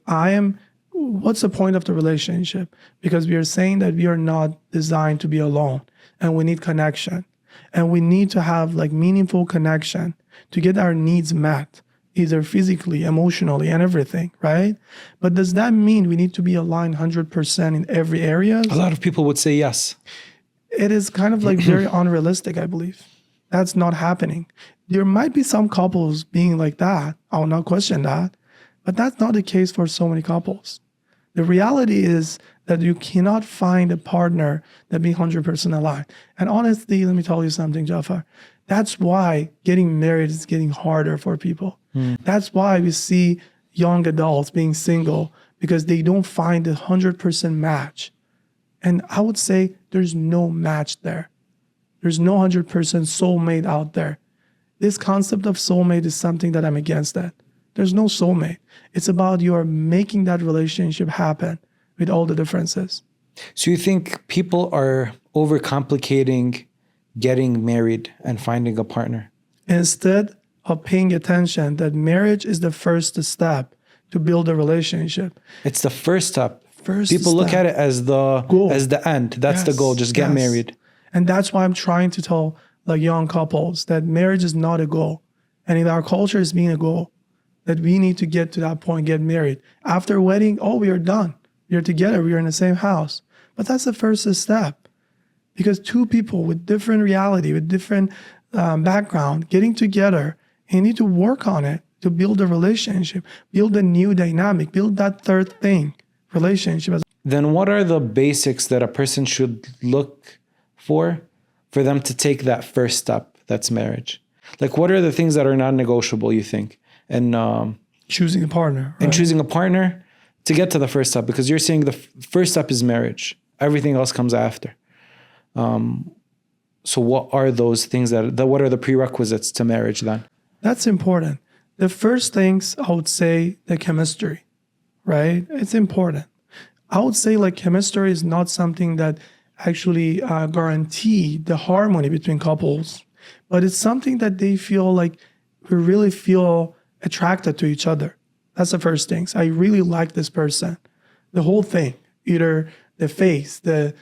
what's the point of the relationship? Because we are saying that we are not designed to be alone and we need connection. And we need to have like meaningful connection to get our needs met, either physically, emotionally, and everything, right? But does that mean we need to be aligned 100% in every area? A lot of people would say yes. It is kind of like very unrealistic, I believe. That's not happening. There might be some couples being like that. I will not question that. But that's not the case for so many couples. The reality is that you cannot find a partner that be 100% aligned. And honestly, let me tell you something, Jafar. That's why getting married is getting harder for people. That's why we see young adults being single, because they don't find a 100% match. And I would say there's no match there. There's no 100% soulmate out there. This concept of soulmate is something that I'm against that. There's no soulmate. It's about you are making that relationship happen with all the differences. So you think people are overcomplicating getting married and finding a partner? Instead of paying attention that marriage is the first step to build a relationship. It's the first step. First People look step. at it as the Goal. as the end. That's the Yes, goal. Just get yes. married. And that's why I'm trying to tell like young couples that marriage is not a goal. And in our culture, it's being a goal. That we need to get to that point, get married. After wedding, oh, we are done. We are together. We are in the same house. But that's the first step. Because two people with different reality, with different background, getting together, you need to work on it to build a relationship, build a new dynamic, build that third thing, relationship. Then what are the basics that a person should look for them to take that first step? That's marriage. Like, what are the things that are non-negotiable, you think? And Choosing a partner. and right? choosing a partner to get to the first step, because you're saying the first step is marriage. Everything else comes after. So what are those things what are the prerequisites to marriage then? That's important. The first things I would say, the chemistry, right? It's important. I would say like chemistry is not something that actually guarantee the harmony between couples, but it's something that they feel like we really feel attracted to each other. That's the first thing. So I really like this person. The whole thing, either the face, the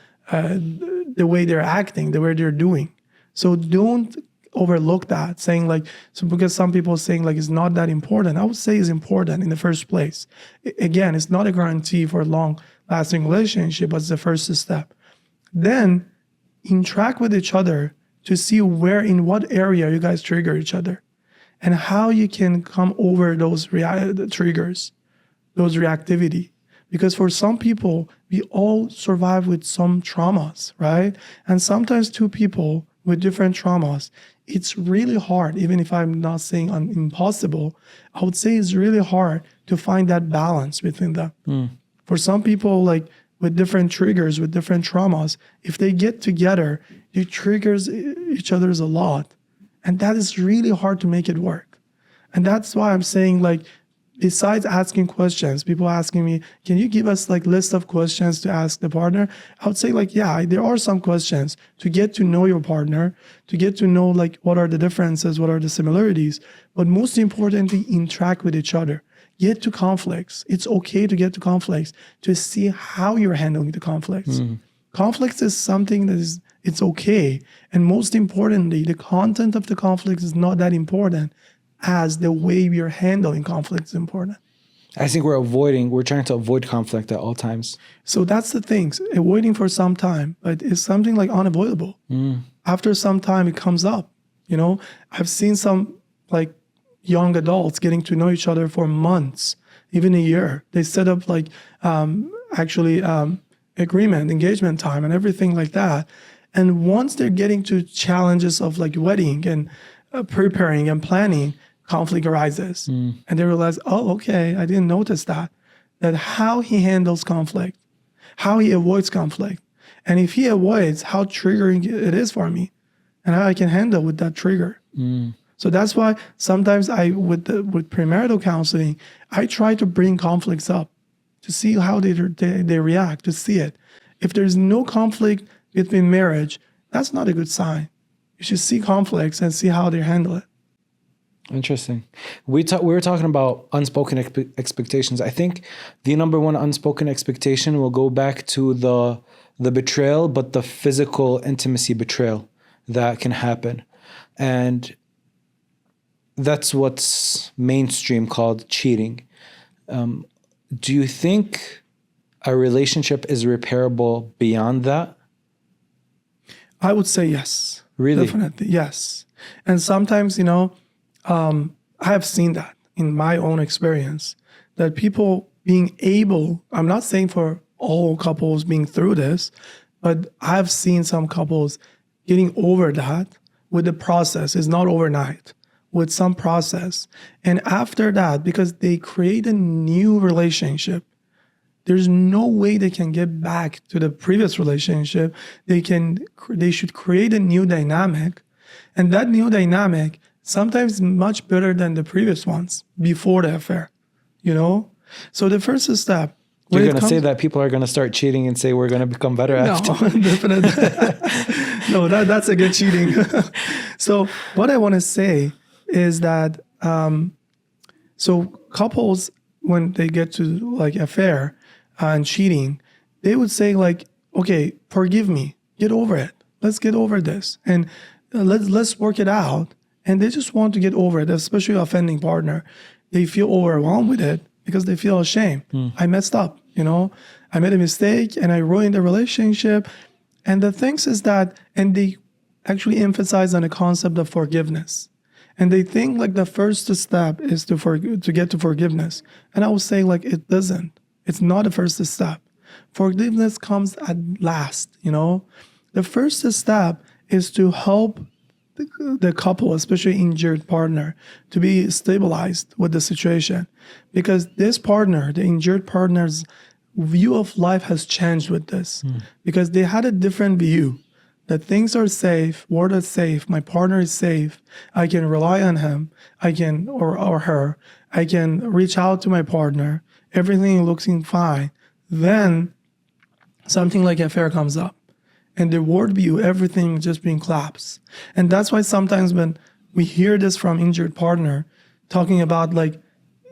way they're acting, the way they're doing. So don't overlook that, saying like, so because some people are saying like it's not that important. I would say it's important in the first place. Again, it's not a guarantee for a long-lasting relationship, but it's the first step. Then interact with each other to see in what area you guys trigger each other and how you can come over those triggers, those reactivity. Because for some people, we all survive with some traumas, right? And sometimes two people with different traumas, it's really hard, even if I'm not saying impossible, I would say it's really hard to find that balance between them. For some people, like with different triggers, with different traumas, if they get together, it triggers each other's a lot. And that is really hard to make it work. And that's why I'm saying like, besides asking questions, people asking me, can you give us like list of questions to ask the partner? I would say like, yeah, there are some questions to get to know your partner, to get to know like what are the differences, what are the similarities, but most importantly, interact with each other. Get to conflicts. It's okay to get to conflicts to see how you're handling the conflicts. Conflicts is something that it's okay. And most importantly, the content of the conflicts is not that important as the way we are handling conflict is important. I think we're trying to avoid conflict at all times. So that's the thing, avoiding for some time, but it's something like unavoidable. After some time, it comes up. You know, I've seen some like young adults getting to know each other for months, even a year. They set up like agreement, engagement time and everything like that. And once they're getting to challenges of like wedding and preparing and planning, conflict arises. And they realize, oh, okay, I didn't notice that how he handles conflict, how he avoids conflict. And if he avoids, how triggering it is for me and how I can handle with that trigger. So that's why sometimes with premarital counseling, I try to bring conflicts up to see how they react, to see it. If there's no conflict between marriage, that's not a good sign. You should see conflicts and see how they handle it. Interesting. We were talking about unspoken expectations. I think the number one unspoken expectation will go back to the betrayal, but the physical intimacy betrayal that can happen. And that's what's mainstream called cheating. Do you think a relationship is repairable beyond that? I would say yes. Really? Definitely, yes. And sometimes, you know, I have seen that in my own experience, that people being able, I'm not saying for all couples being through this, but I've seen some couples getting over that with the process. It's not overnight, with some process. And after that, because they create a new relationship, there's no way they can get back to the previous relationship. They should create a new dynamic. And that new dynamic sometimes much better than the previous ones before the affair, you know? So the first step. You're going to say that people are going to start cheating and say we're going to become better after. No, definitely. No, that's again cheating. So what I want to say is that, so couples, when they get to like affair and cheating, they would say like, okay, forgive me, get over it. Let's get over this, and let's work it out. And they just want to get over it, especially offending partner. They feel overwhelmed with it because they feel ashamed. I messed up, I made a mistake and I ruined the relationship. And the things is that, and they actually emphasize on the concept of forgiveness. And they think like the first step is to get to forgiveness. And I would say like it doesn't. It's not the first step. Forgiveness comes at last, The first step is to help the couple, especially injured partner, to be stabilized with the situation. Because this partner, the injured partner's view of life has changed with this. Because they had a different view that things are safe, world is safe, my partner is safe, I can rely on him, I can, or her, I can reach out to my partner, everything looking fine. Then something like affair comes up. And the worldview, everything just being collapsed. And that's why sometimes when we hear this from injured partner, talking about like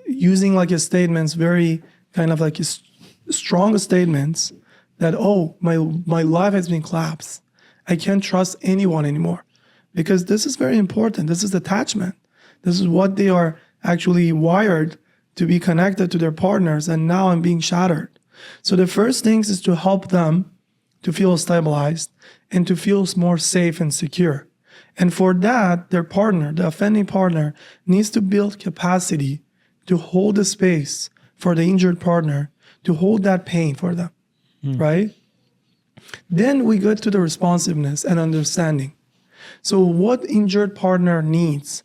using like his statements, very kind of like his strong statements that, oh, my life has been collapsed. I can't trust anyone anymore. Because this is very important. This is attachment. This is what they are actually wired to be connected to their partners. And now I'm being shattered. So the first things is to help them to feel stabilized and to feel more safe and secure. And for that, their partner, the offending partner, needs to build capacity to hold the space for the injured partner, to hold that pain for them, right? Then we get to the responsiveness and understanding. So what injured partner needs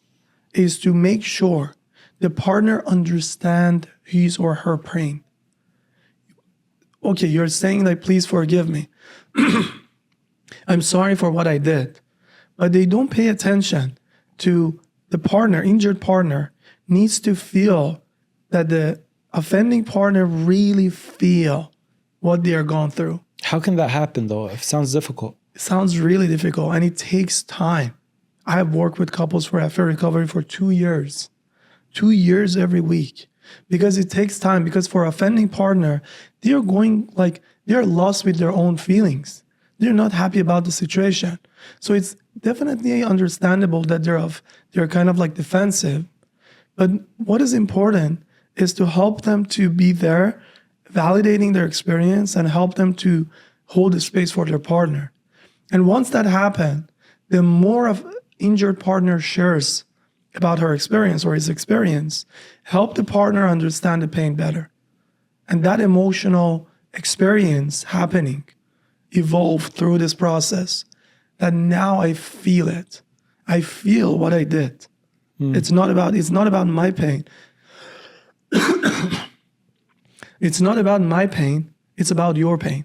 is to make sure the partner understand his or her pain. Okay, you're saying like, please forgive me. I'm sorry for what I did. But they don't pay attention to the partner, injured partner, needs to feel that the offending partner really feel what they are going through. How can that happen though? It sounds difficult. It sounds really difficult and it takes time. I have worked with couples for affair recovery for 2 years. 2 years every week. Because it takes time. Because for offending partner, they're lost with their own feelings. They're not happy about the situation. So it's definitely understandable that they're kind of like defensive. But what is important is to help them to be there, validating their experience and help them to hold the space for their partner. And once that happens, the more of injured partner shares about her experience or his experience, help the partner understand the pain better. And that emotional experience happening evolved through this process, that now I feel it. I feel what I did. It's not about my pain. It's not about my pain. It's about your pain.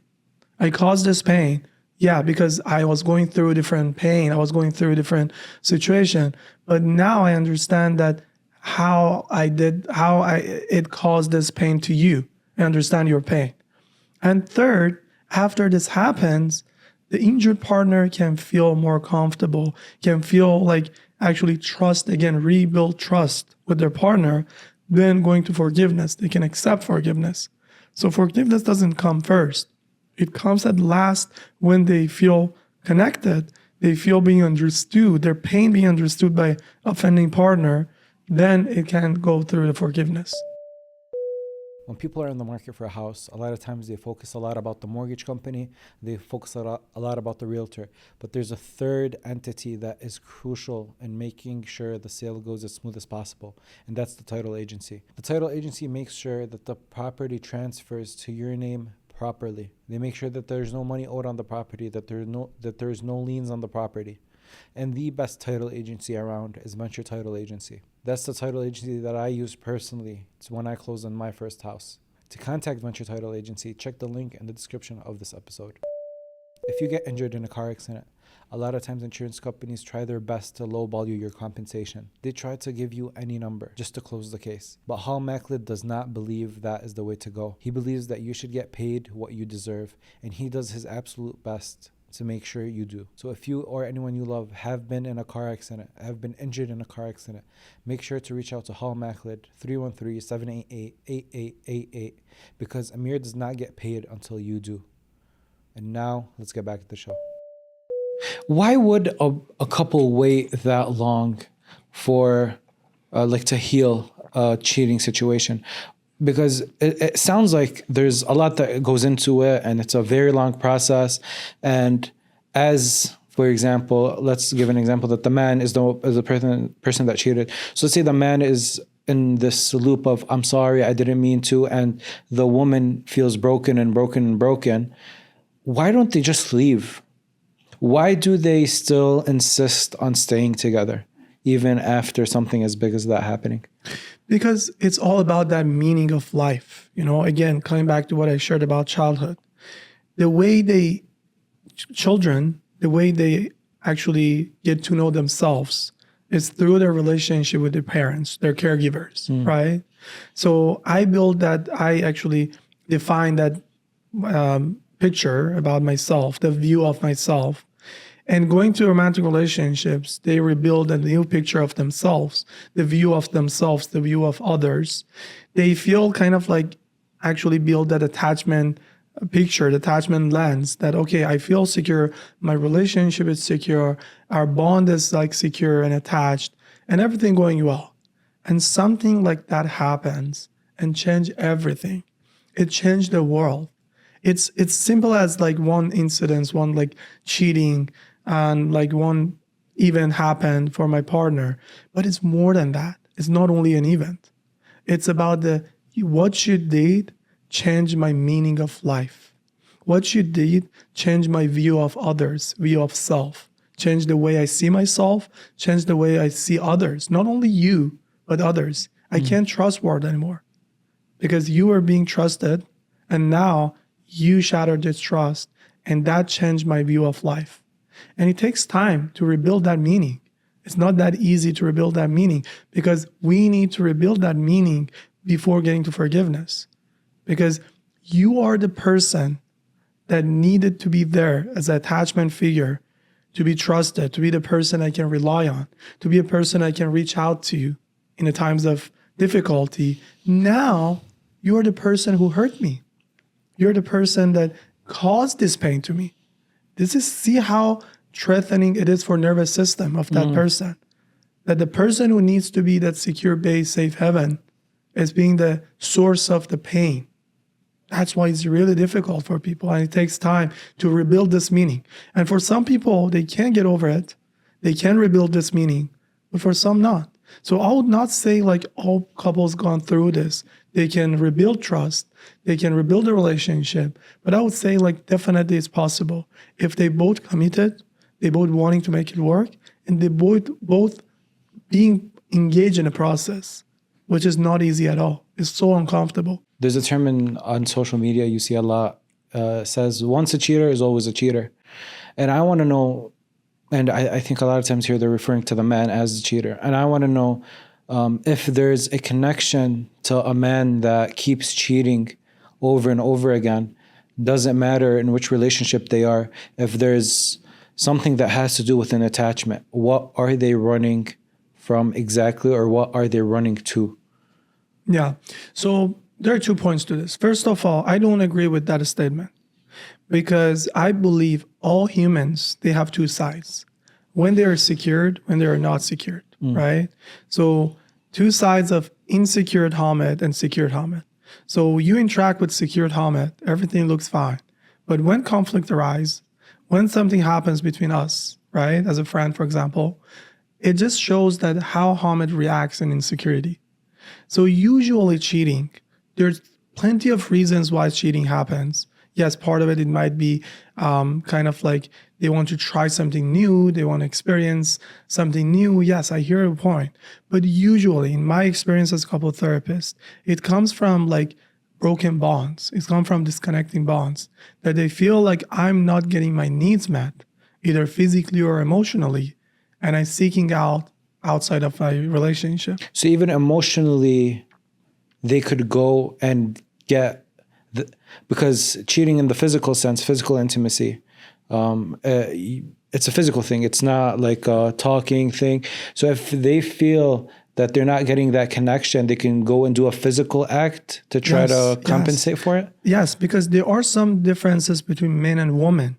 I caused this pain. Yeah, because I was going through a different pain. I was going through a different situation. But now I understand that it caused this pain to you. I understand your pain. And third, after this happens, the injured partner can feel more comfortable, can feel like actually trust again, rebuild trust with their partner, then going to forgiveness. They can accept forgiveness. So forgiveness doesn't come first. It comes at last when they feel connected, they feel being understood, their pain being understood by offending partner, then it can go through the forgiveness. When people are in the market for a house, a lot of times they focus a lot about the mortgage company, they focus a lot about the realtor. But there's a third entity that is crucial in making sure the sale goes as smooth as possible, and that's the title agency. The title agency makes sure that the property transfers to your name properly. They make sure that there's no money owed on the property, that there's no liens on the property. And the best title agency around is Venture Title Agency. That's the title agency that I use personally. It's when I closed on my first house. To contact Venture Title Agency, check the link in the description of this episode. If you get injured in a car accident, a lot of times insurance companies try their best to lowball you your compensation. They try to give you any number just to close the case. But Hamed does not believe that is the way to go. He believes that you should get paid what you deserve, and he does his absolute best So make sure you do. So if you or anyone you love have been in a car accident, have been injured in a car accident, make sure to reach out to Hal Macklid, 313-788-8888, because Amir does not get paid until you do. And now, let's get back to the show. Why would a couple wait that long for to heal a cheating situation? Because it sounds like there's a lot that goes into it, and it's a very long process. And as, for example, let's give an example that the man is the person that cheated. So let's say the man is in this loop of, I'm sorry, I didn't mean to, and the woman feels broken and broken and broken. Why don't they just leave? Why do they still insist on staying together, even after something as big as that happening? Because it's all about that meaning of life. Again, coming back to what I shared about childhood. The way the way they actually get to know themselves is through their relationship with their parents, their caregivers, right? So I actually define that picture about myself, the view of myself. And going to romantic relationships, they rebuild a new picture of themselves, the view of themselves, the view of others. They feel kind of like actually build that attachment picture, the attachment lens that, okay, I feel secure, my relationship is secure, our bond is like secure and attached, and everything going well. And something like that happens and change everything. It changed the world. It's simple as like one incident, one like cheating, and like one event happened for my partner. But it's more than that. It's not only an event. It's about what you did changed my meaning of life. What you did changed my view of others, view of self, changed the way I see myself, changed the way I see others. Not only you, but others. I can't trust word anymore because you were being trusted, and now you shattered this trust, and that changed my view of life. And it takes time to rebuild that meaning. It's not that easy to rebuild that meaning because we need to rebuild that meaning before getting to forgiveness. Because you are the person that needed to be there as an attachment figure, to be trusted, to be the person I can rely on, to be a person I can reach out to in the times of difficulty. Now, you are the person who hurt me. You're the person that caused this pain to me. See how threatening it is for nervous system of that person. That the person who needs to be that secure base, safe haven, is being the source of the pain. That's why it's really difficult for people, and it takes time to rebuild this meaning. And for some people, they can get over it. They can rebuild this meaning, but for some not. So I would not say like all couples gone through this, they can rebuild trust, they can rebuild a relationship. But I would say like definitely it's possible if they both committed, they both wanting to make it work, and they both being engaged in a process, which is not easy at all. It's so uncomfortable. There's a term on social media you see a lot, says once a cheater is always a cheater. And I want to know, and I think a lot of times here they're referring to the man as the cheater. And I want to know if there's a connection to a man that keeps cheating over and over again. Doesn't matter in which relationship they are. If there's something that has to do with an attachment, what are they running from exactly, or what are they running to? Yeah. So there are 2 points to this. First of all, I don't agree with that statement because I believe all humans, they have two sides. When they are secured, when they are not secured, right? So 2 sides of insecure Hamed and secured Hamed. So you interact with secured Hamed, everything looks fine. But when conflict arises, when something happens between us, right, as a friend, for example, it just shows that how Hamed reacts in insecurity. So usually cheating, there's plenty of reasons why cheating happens. Yes, part of it might be kind of like they want to try something new, they want to experience something new. Yes, I hear your point. But usually, in my experience as a couple therapist, it comes from like broken bonds. It comes from disconnecting bonds, that they feel like I'm not getting my needs met, either physically or emotionally, and I'm seeking out outside of my relationship. So even emotionally, they could go and get, because cheating in the physical sense, physical intimacy, it's a physical thing. It's not like a talking thing. So if they feel that they're not getting that connection, they can go and do a physical act to try to compensate for it? Yes, because there are some differences between men and women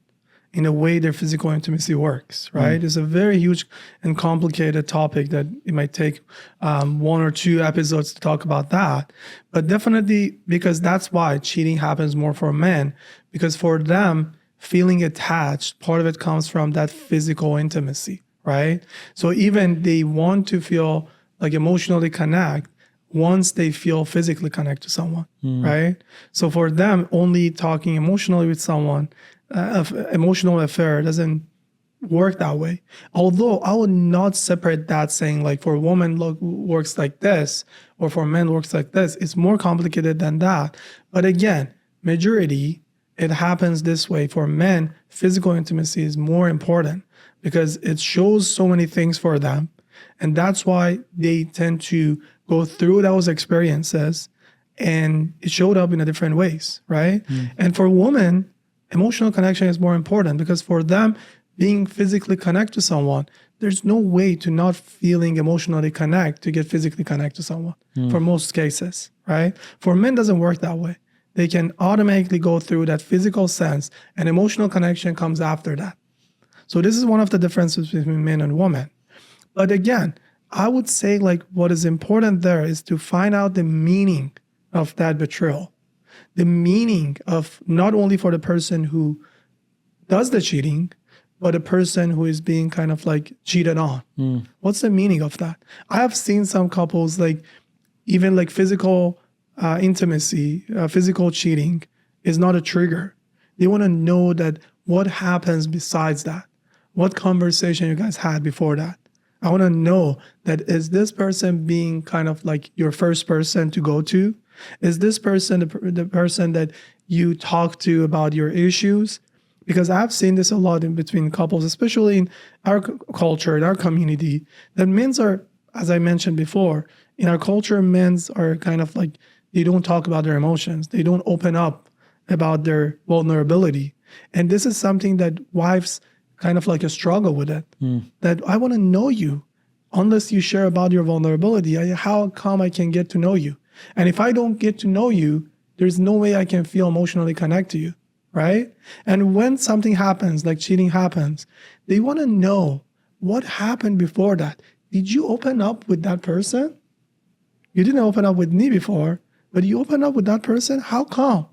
in the way their physical intimacy works, right? It's a very huge and complicated topic that it might take 1 or 2 episodes to talk about that. But definitely, because that's why cheating happens more for men, because for them, feeling attached, part of it comes from that physical intimacy, right? So even they want to feel like emotionally connect once they feel physically connect to someone, right? So for them, only talking emotionally with someone, emotional affair doesn't work that way. Although I would not separate that saying like for women works like this or for men works like this. It's more complicated than that. But again, majority, it happens this way. For men, physical intimacy is more important because it shows so many things for them. And that's why they tend to go through those experiences and it showed up in a different ways, right? And for women, emotional connection is more important because for them, being physically connected to someone, there's no way to not feeling emotionally connect to get physically connect to someone for most cases, right? For men, it doesn't work that way. They can automatically go through that physical sense and emotional connection comes after that. So this is one of the differences between men and women. But again, I would say like what is important there is to find out the meaning of that betrayal. The meaning of not only for the person who does the cheating, but the person who is being kind of like cheated on. What's the meaning of that? I have seen some couples like even like physical intimacy, physical cheating is not a trigger. They want to know that what happens besides that. What conversation you guys had before that. I want to know that is this person being kind of like your first person to go to? Is this person the person that you talk to about your issues? Because I've seen this a lot in between couples, especially in our culture, in our community, that men's are, as I mentioned before, in our culture, men's are kind of like, they don't talk about their emotions. They don't open up about their vulnerability. And this is something that wives kind of like a struggle with it. That I want to know you. Unless you share about your vulnerability, how come I can get to know you? And if I don't get to know you, there's no way I can feel emotionally connected to you, right? And when something happens, like cheating happens, they want to know what happened before that. Did you open up with that person? You didn't open up with me before, but you opened up with that person? How come?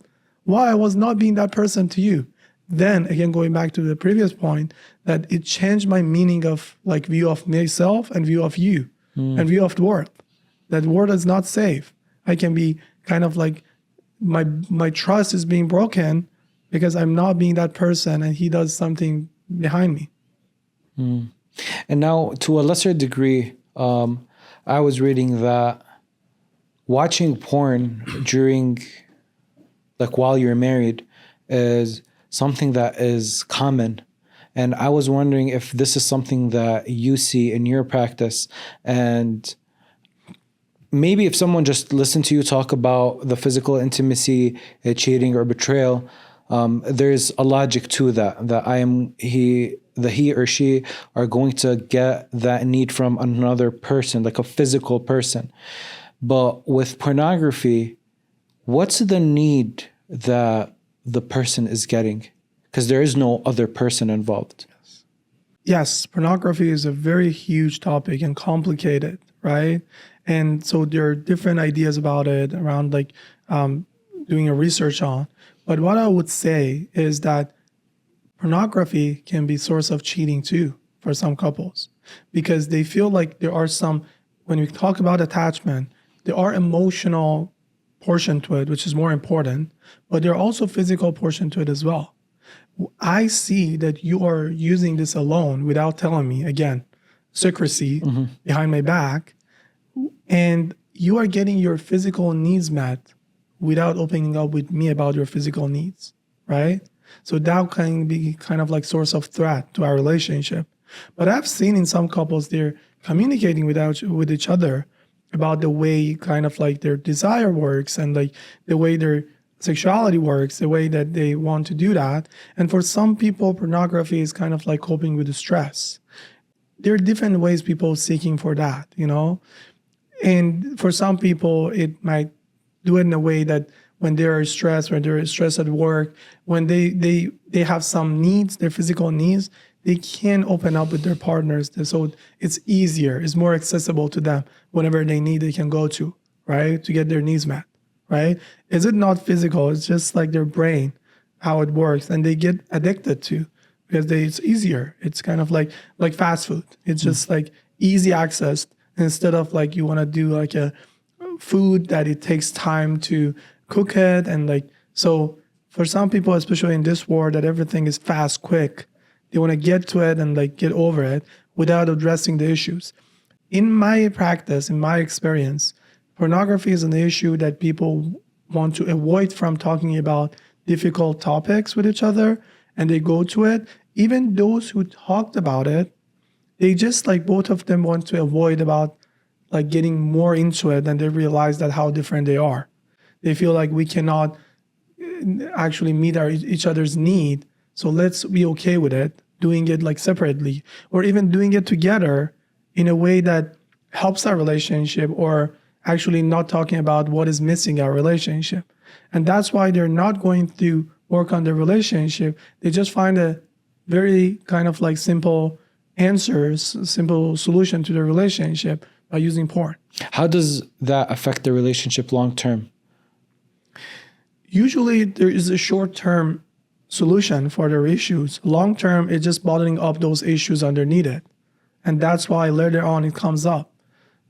Why I was not being that person to you? Then again, going back to the previous point, that it changed my meaning of like view of myself and view of you and view of the world. That world is not safe. I can be kind of like my trust is being broken because I'm not being that person and he does something behind me. And now to a lesser degree, I was reading that watching porn during, like while you're married is something that is common. And I was wondering if this is something that you see in your practice. And maybe if someone just listened to you talk about the physical intimacy, cheating or betrayal, there's a logic to that he or she are going to get that need from another person, like a physical person. But with pornography, what's the need that the person is getting? Because there is no other person involved. Yes, pornography is a very huge topic and complicated, right? And so there are different ideas about it around like doing a research on. But what I would say is that pornography can be source of cheating too for some couples because they feel like there are some, when we talk about attachment, there are emotional portion to it, which is more important, but there are also physical portion to it as well. I see that you are using this alone without telling me, again, secrecy behind my back, and you are getting your physical needs met without opening up with me about your physical needs, right? So that can be kind of like source of threat to our relationship. But I've seen in some couples, they're communicating with each other about the way kind of like their desire works and like the way their sexuality works, the way that they want to do that. And for some people, pornography is kind of like coping with the stress. There are different ways people seeking for that, you know? And for some people, it might do it in a way that when they are stressed, when they're stressed at work, when they have some needs, their physical needs, they can open up with their partners. So it's easier, it's more accessible to them. Whatever they need, they can go to, right? To get their needs met, right? Is it not physical? It's just like their brain, how it works. And they get addicted to because it's easier. It's kind of like fast food. It's just like easy access instead of like you want to do like a food that it takes time to cook it. And like, so for some people, especially in this world that everything is fast, quick, they want to get to it and like get over it without addressing the issues. In my practice, in my experience, pornography is an issue that people want to avoid from talking about difficult topics with each other, and they go to it. Even those who talked about it, they just like both of them want to avoid about like getting more into it, and they realize that how different they are. They feel like we cannot actually meet each other's need. So let's be okay with it, doing it like separately, or even doing it together in a way that helps our relationship, or actually not talking about what is missing our relationship. And that's why they're not going to work on their relationship. They just find a very kind of like simple answers, simple solution to the relationship by using porn. How does that affect the relationship long term? Usually there is a short-term solution for their issues. Long-term, it's just bottling up those issues underneath it. And that's why later on it comes up.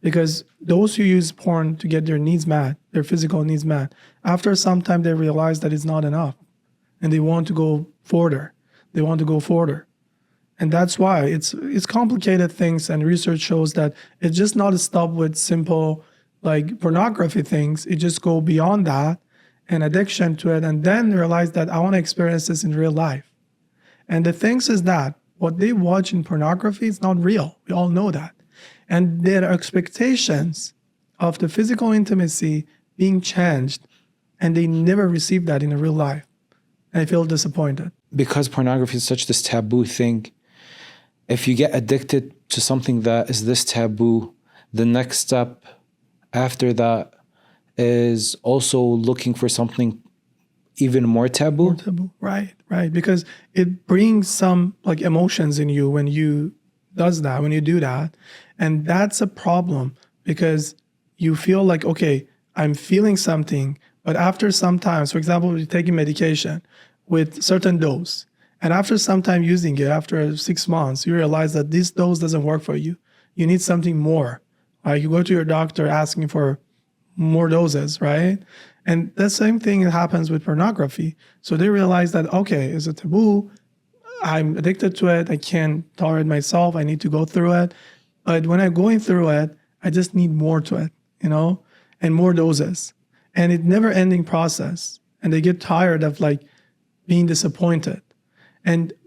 Because those who use porn to get their needs met, their physical needs met, after some time they realize that it's not enough. And they want to go further. They want to go further. And that's why it's complicated things, and research shows that it's just not a stop with simple like pornography things. It just go beyond that and addiction to it, and then realize that I want to experience this in real life. And the things is that what they watch in pornography is not real. We all know that. And their expectations of the physical intimacy being changed, and they never receive that in a real life. And I feel disappointed. Because pornography is such this taboo thing, if you get addicted to something that is this taboo, the next step after that is also looking for something even more taboo. More taboo, right. Because it brings some like emotions in you when you do that. And that's a problem, because you feel like, okay, I'm feeling something, but after some time, for example, you're taking medication with certain dose, and after some time using it, after 6 months, you realize that this dose doesn't work for you. You need something more. You go to your doctor asking for more doses, right? And the same thing happens with pornography. So they realize that, okay, it's a taboo. I'm addicted to it. I can't tolerate myself. I need to go through it. But when I'm going through it, I just need more to it, and more doses. And it's never ending process. And they get tired of like being disappointed.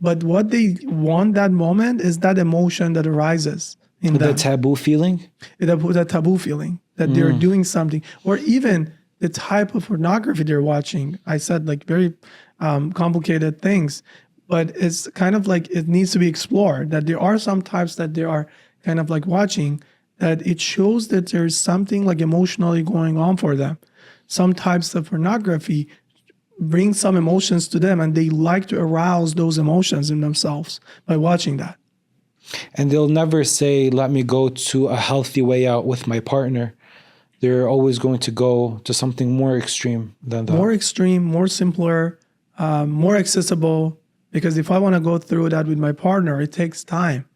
But what they want that moment is that emotion that arises in them. The taboo feeling? The taboo feeling that they're doing something, or even the type of pornography they're watching. I said like very complicated things, but it's kind of like it needs to be explored, that there are some types that they are kind of like watching, that it shows that there's something like emotionally going on for them. Some types of pornography bring some emotions to them, and they like to arouse those emotions in themselves by watching that. And they'll never say, let me go to a healthy way out with my partner. They're always going to go to something more extreme than that. More extreme, more simpler, more accessible. Because if I want to go through that with my partner, it takes time.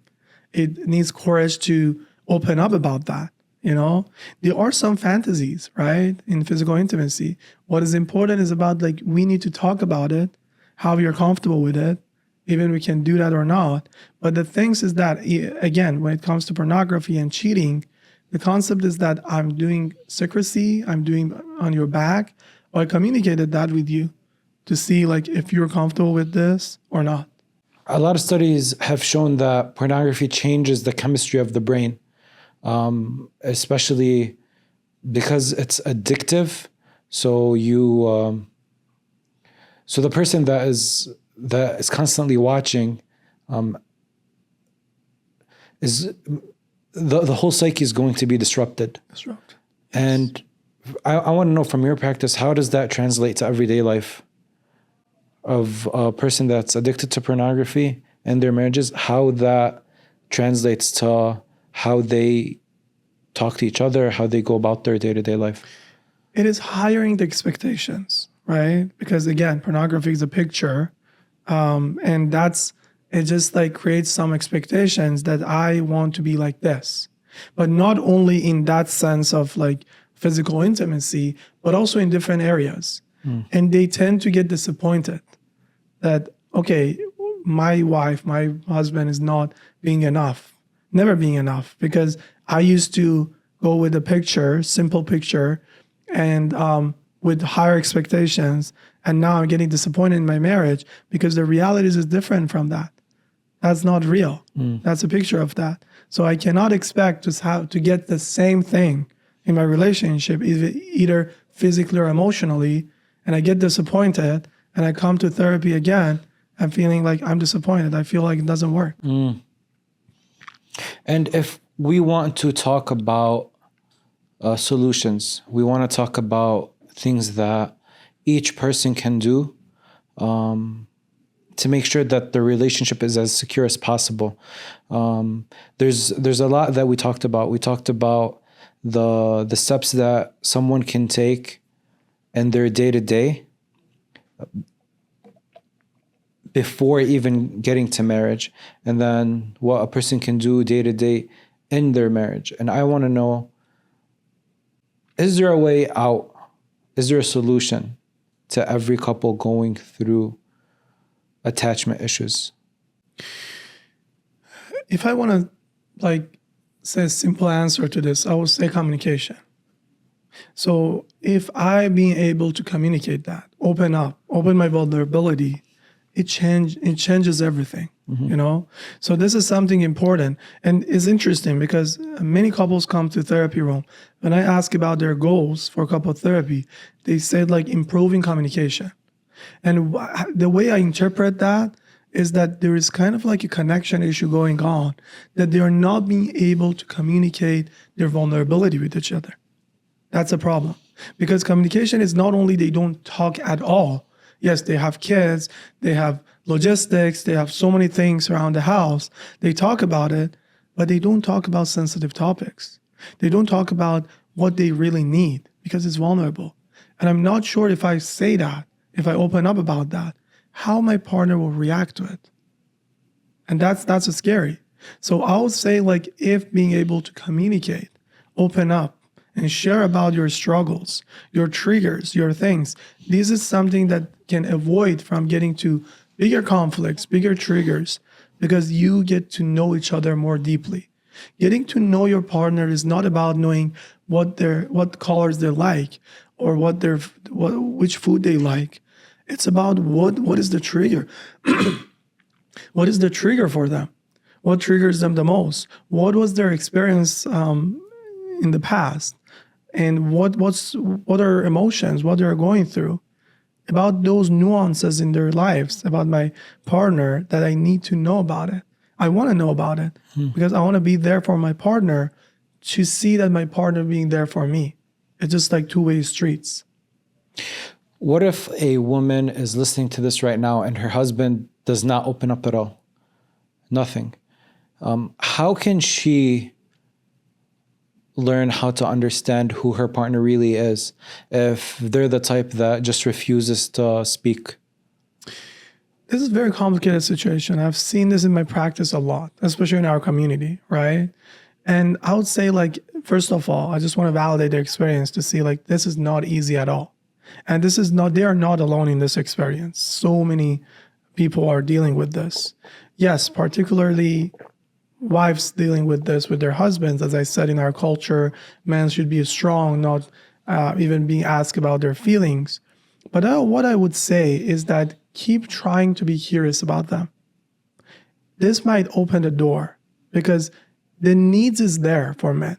It needs courage to open up about that. There are some fantasies, right, in physical intimacy. What is important is about like we need to talk about it, how you're comfortable with it, even we can do that or not. But the things is that, again, when it comes to pornography and cheating, the concept is that I'm doing secrecy, I'm doing on your back, or I communicated that with you to see like if you're comfortable with this or not. A lot of studies have shown that pornography changes the chemistry of the brain, especially because it's addictive. So So the person that is constantly watching is the whole psyche is going to be disrupted. And I want to know from your practice, how does that translate to everyday life of a person that's addicted to pornography and their marriages, how that translates to how they talk to each other, how they go about their day-to-day life? It is hiring the expectations, right? Because again, pornography is a picture, and it just like creates some expectations that I want to be like this, but not only in that sense of like physical intimacy, but also in different areas. And they tend to get disappointed that, okay, my wife, my husband is not being enough, never being enough, because I used to go with a picture, simple picture, and with higher expectations. And now I'm getting disappointed in my marriage because the reality is different from that. That's not real. That's a picture of that. So I cannot expect to get the same thing in my relationship, either physically or emotionally. And I get disappointed and I come to therapy again. I'm feeling like I'm disappointed. I feel like it doesn't work. And if we want to talk about solutions, we want to talk about things that each person can do to make sure that the relationship is as secure as possible. There's a lot that we talked about. We talked about the steps that someone can take in their day-to-day before even getting to marriage, and then what a person can do day-to-day in their marriage. And I want to know, is there a way out? Is there a solution to every couple going through attachment issues? If I want to like say a simple answer to this, I would say communication. So if I being able to communicate that, open my vulnerability, it changes everything, you know? So this is something important. And it's interesting because many couples come to therapy room. When I ask about their goals for couple therapy, they said like improving communication. And the way I interpret that is that there is kind of like a connection issue going on, that they are not being able to communicate their vulnerability with each other. That's a problem. Because communication is not only they don't talk at all. Yes, they have kids, they have logistics, they have so many things around the house. They talk about it, but they don't talk about sensitive topics. They don't talk about what they really need because it's vulnerable. And I'm not sure if I say that, if I open up about that, how my partner will react to it. And that's scary. So I would say like if being able to communicate, open up, and share about your struggles, your triggers, your things. This is something that can avoid from getting to bigger conflicts, bigger triggers, because you get to know each other more deeply. Getting to know your partner is not about knowing what colors they like or which food they like. It's about what is the trigger. What is the trigger for them? What triggers them the most? What was their experience in the past? And what are emotions, what they're going through, about those nuances in their lives, about my partner, that I need to know about it. I want to know about it because I want to be there for my partner, to see that my partner being there for me. It's just like two-way streets. What if a woman is listening to this right now and her husband does not open up at all? Nothing. How can she learn how to understand who her partner really is if they're the type that just refuses to speak? This is a very complicated situation. I've seen this in my practice a lot, especially in our community, right? And I would say like, first of all, I just want to validate their experience to see like, this is not easy at all. And they are not alone in this experience. So many people are dealing with this. Yes, particularly wives dealing with this with their husbands. As I said, in our culture, men should be strong, not even being asked about their feelings. But what I would say is that keep trying to be curious about them. This might open the door because the needs is there for men.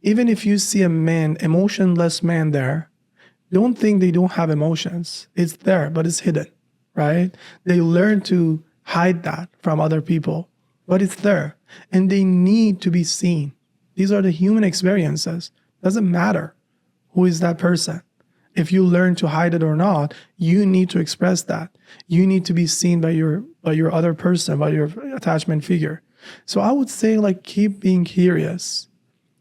Even if you see a man, emotionless man there, don't think they don't have emotions. It's there, but it's hidden, right? They learn to hide that from other people, but it's there and they need to be seen. These are the human experiences. Doesn't matter who is that person. If you learn to hide it or not, you need to express that. You need to be seen by your other person, by your attachment figure. So I would say like keep being curious.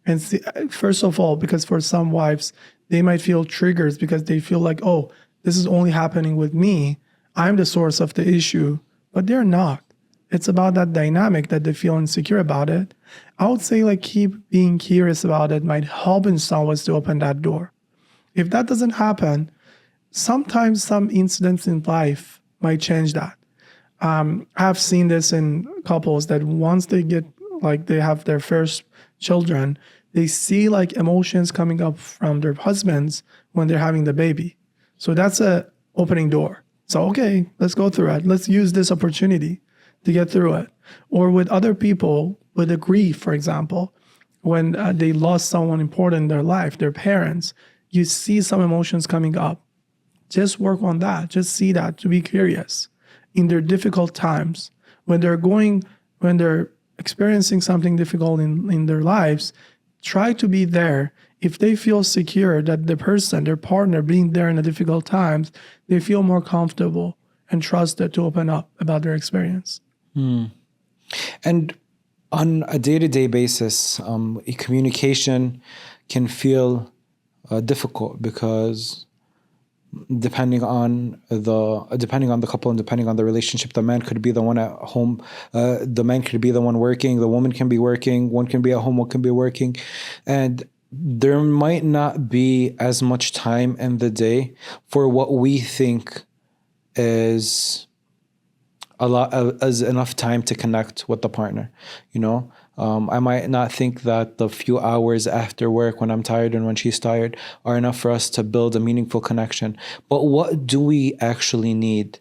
And see, first of all, because for some wives, they might feel triggers because they feel like, oh, this is only happening with me. I'm the source of the issue, but they're not. It's about that dynamic that they feel insecure about it. I would say like keep being curious about it might help in some ways to open that door. If that doesn't happen, sometimes some incidents in life might change that. I've seen this in couples that once they get like they have their first children, they see like emotions coming up from their husbands when they're having the baby. So that's a opening door. So, okay, let's go through it. Let's use this opportunity to get through it. Or with other people, with the grief, for example, when they lost someone important in their life, their parents, you see some emotions coming up. Just work on that. Just see that, to be curious. In their difficult times, when they're experiencing something difficult in their lives, try to be there. If they feel secure that the person, their partner being there in the difficult times, they feel more comfortable and trusted to open up about their experience. And on a day-to-day basis, communication can feel difficult because depending on the couple and depending on the relationship, the man could be the one at home, the man could be the one working, the woman can be working, one can be at home, one can be working, and there might not be as much time in the day for what we think is as enough time to connect with the partner. I might not think that the few hours after work when I'm tired and when she's tired are enough for us to build a meaningful connection. But what do we actually need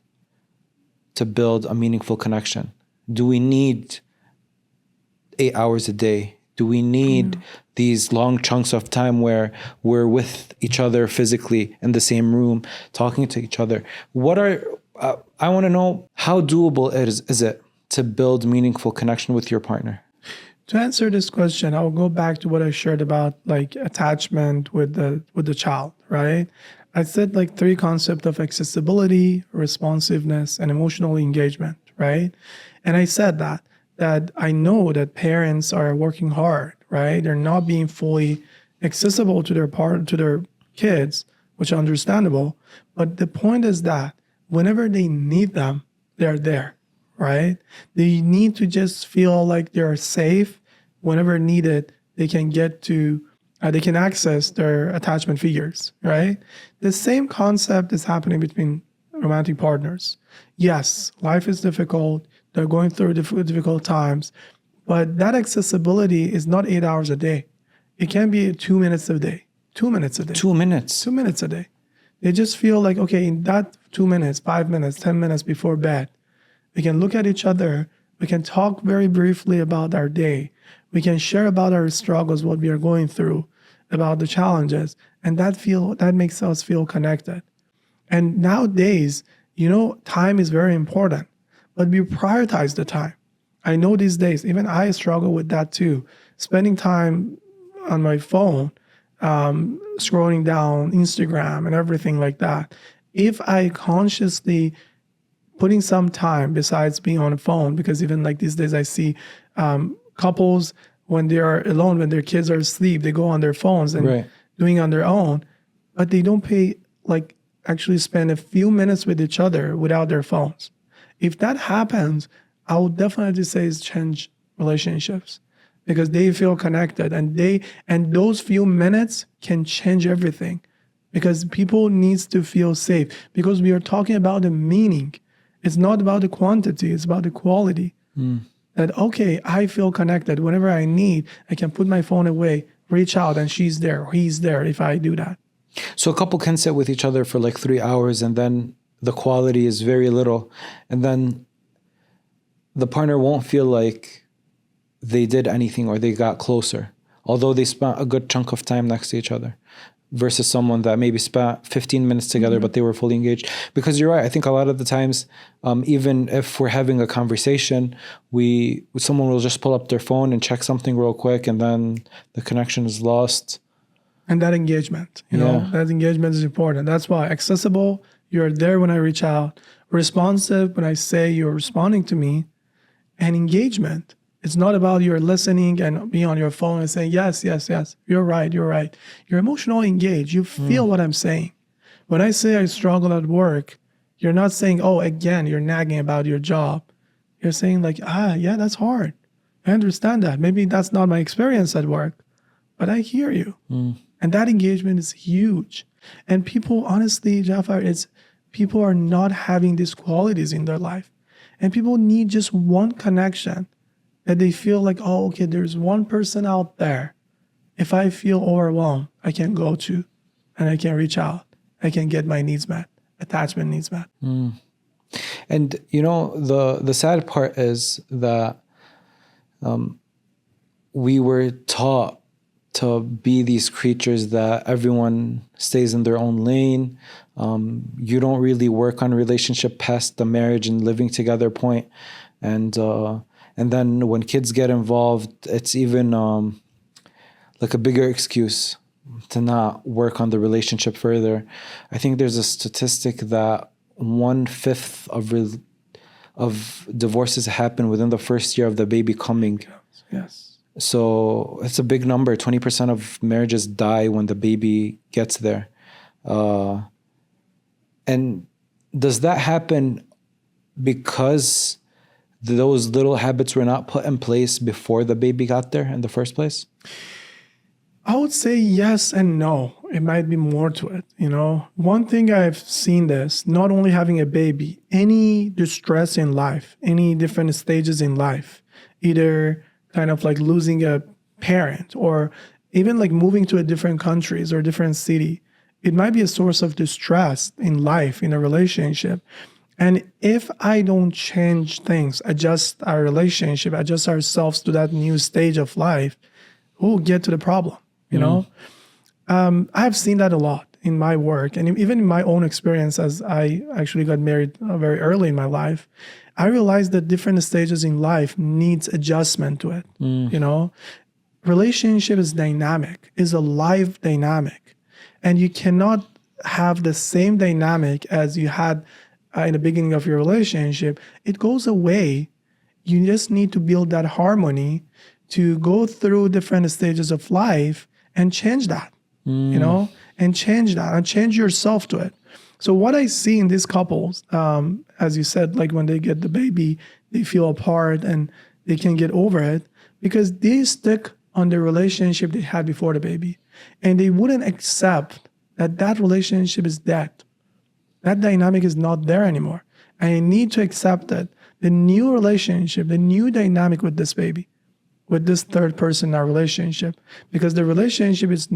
to build a meaningful connection? Do we need 8 hours a day? Do we need these long chunks of time where we're with each other physically in the same room, talking to each other? I want to know, how doable is it to build meaningful connection with your partner? To answer this question, I'll go back to what I shared about like attachment with the child, right? I said like 3 concepts of accessibility, responsiveness, and emotional engagement, right? And I said that I know that parents are working hard, right? They're not being fully accessible to their kids, which is understandable. But the point is that whenever they need them, they're there, right? They need to just feel like they're safe. Whenever needed, they can they can access their attachment figures, right? The same concept is happening between romantic partners. Yes, life is difficult. They're going through difficult times, but that accessibility is not 8 hours a day. It can be 2 minutes a day, 2 minutes a day. 2 minutes? 2 minutes a day. They just feel like, okay, in that 2 minutes, 5 minutes, 10 minutes before bed, we can look at each other. We can talk very briefly about our day. We can share about our struggles, what we are going through, about the challenges, and that makes us feel connected. And nowadays, time is very important, but we prioritize the time. I know these days, even I struggle with that too. Spending time on my phone, scrolling down Instagram and everything like that. If I consciously putting some time besides being on the phone, because even like these days I see couples when they are alone, when their kids are asleep, they go on their phones and doing on their own, but they don't actually spend a few minutes with each other without their phones. If that happens, I would definitely say it's change relationships because they feel connected and those few minutes can change everything because people needs to feel safe because we are talking about the meaning. It's not about the quantity, it's about the quality. That, okay, I feel connected. Whenever I need, I can put my phone away, reach out, and she's there, or he's there if I do that. So a couple can sit with each other for like 3 hours and then the quality is very little. And then the partner won't feel like they did anything or they got closer, although they spent a good chunk of time next to each other. versus someone that maybe spent 15 minutes together, but they were fully engaged. Because you're right. I think a lot of the times, even if we're having a conversation, someone will just pull up their phone and check something real quick, and then the connection is lost. And that engagement, that engagement is important. That's why accessible, you're there when I reach out, responsive when I say you're responding to me, and engagement. It's not about you're listening and being on your phone and saying, yes, you're right. You're emotionally engaged. You feel what I'm saying. When I say I struggle at work, you're not saying, oh, again, you're nagging about your job. You're saying like, yeah, that's hard. I understand that. Maybe that's not my experience at work, but I hear you. And that engagement is huge. And people, honestly, Jafar, people are not having these qualities in their life. And people need just one connection that they feel like, oh, okay, there's one person out there. If I feel overwhelmed, I can go to and I can reach out. I can get my needs met, attachment needs met. And, the sad part is that we were taught to be these creatures that everyone stays in their own lane. You don't really work on relationship past the marriage and living together point. And then when kids get involved, it's even like a bigger excuse to not work on the relationship further. I think there's a statistic that 1/5 of divorces happen within the first year of the baby coming. Yes. So it's a big number. 20% of marriages die when the baby gets there. And does that happen because those little habits were not put in place before the baby got there in the first place? I would say yes and no. It might be more to it. One thing I've seen this, not only having a baby, any distress in life, any different stages in life, either kind of like losing a parent or even like moving to a different countries or different city, it might be a source of distress in life, in a relationship. And if I don't change things, adjust our relationship, adjust ourselves to that new stage of life, we'll get to the problem, I've seen that a lot in my work and even in my own experience as I actually got married very early in my life. I realized that different stages in life needs adjustment to it. Relationship is dynamic, is a live dynamic. And you cannot have the same dynamic as you had in the beginning of your relationship. It goes away. You just need to build that harmony to go through different stages of life and change that, and change that and change yourself to it. So what I see in these couples, as you said, like when they get the baby, they feel apart and they can get over it because they stick on the relationship they had before the baby. And they wouldn't accept that relationship is dead. That dynamic is not there anymore. And I need to accept that the new relationship, the new dynamic with this baby, with this third person in our relationship, because the relationship is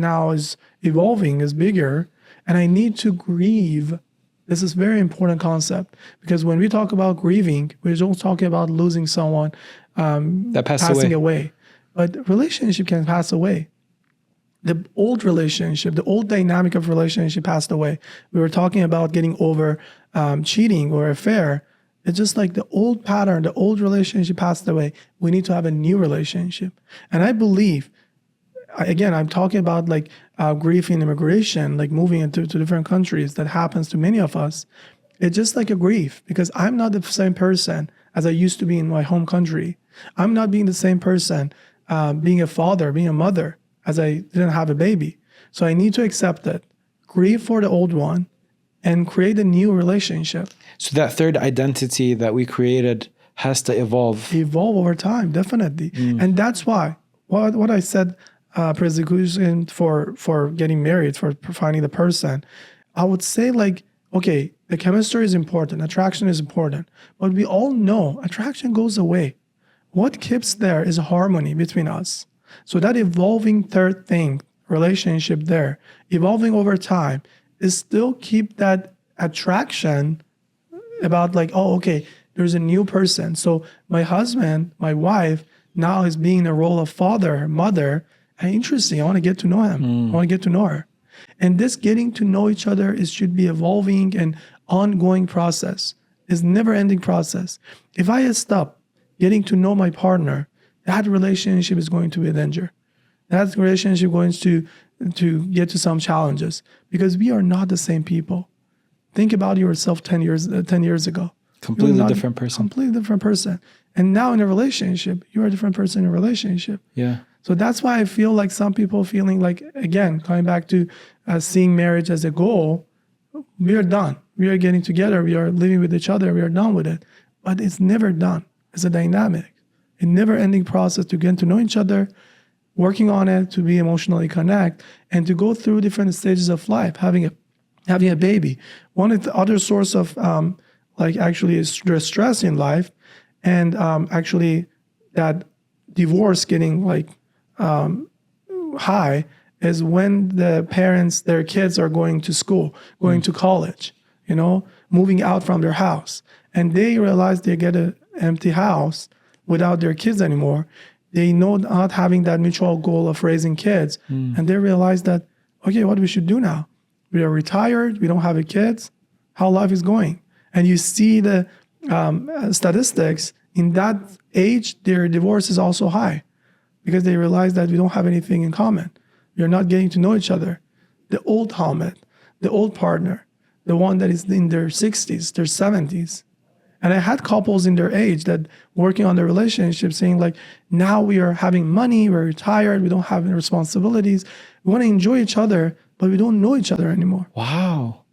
evolving, is bigger, and I need to grieve. This is a very important concept because when we talk about grieving, we're just talking about losing someone that passing away. But relationship can pass away. The old relationship, the old dynamic of relationship passed away. We were talking about getting over cheating or affair. It's just like the old pattern, the old relationship passed away. We need to have a new relationship. And I believe, again, I'm talking about like grief in immigration, like moving into different countries. That happens to many of us. It's just like a grief because I'm not the same person as I used to be in my home country. I'm not being the same person, being a father, being a mother, as I didn't have a baby. So I need to accept it, grieve for the old one, and create a new relationship. So that third identity that we created has to evolve. Evolve over time, definitely. And that's why, what I said, persecution for getting married, for finding the person, I would say like, okay, the chemistry is important, attraction is important, but we all know attraction goes away. What keeps there is harmony between us. So that evolving third thing, relationship there, evolving over time, is still keep that attraction about like, oh, okay, there's a new person. So my husband, my wife, now is being in a role of father, mother, and interesting, I want to get to know him. I want to get to know her. And this getting to know each other should be evolving and ongoing process. It's never-ending process. If I stop getting to know my partner, that relationship is going to be in danger. That relationship is going to get to some challenges because we are not the same people. Think about yourself 10 years ago. Completely different person. Completely different person. And now in a relationship, you're a different person in a relationship. Yeah. So that's why I feel like some people feeling like, again, coming back to seeing marriage as a goal, we are done. We are getting together. We are living with each other. We are done with it. But it's never done. It's a dynamic, a never-ending process to get to know each other, working on it, to be emotionally connect, and to go through different stages of life, having a baby. One of the other source of actually is the stress in life, and actually that divorce getting high is when the parents, their kids are going to school, going to college, moving out from their house, and they realize they get an empty house without their kids anymore. They know not having that mutual goal of raising kids, and they realize that, okay, what we should do now? We are retired. We don't have a kids. How life is going? And you see the statistics in that age, their divorce is also high because they realize that we don't have anything in common. We are not getting to know each other. The old Hamed, the old partner, the one that is in their 60s, their 70s. And I had couples in their age that working on their relationship saying like, now we are having money, we're retired, we don't have any responsibilities. We want to enjoy each other, but we don't know each other anymore. Wow.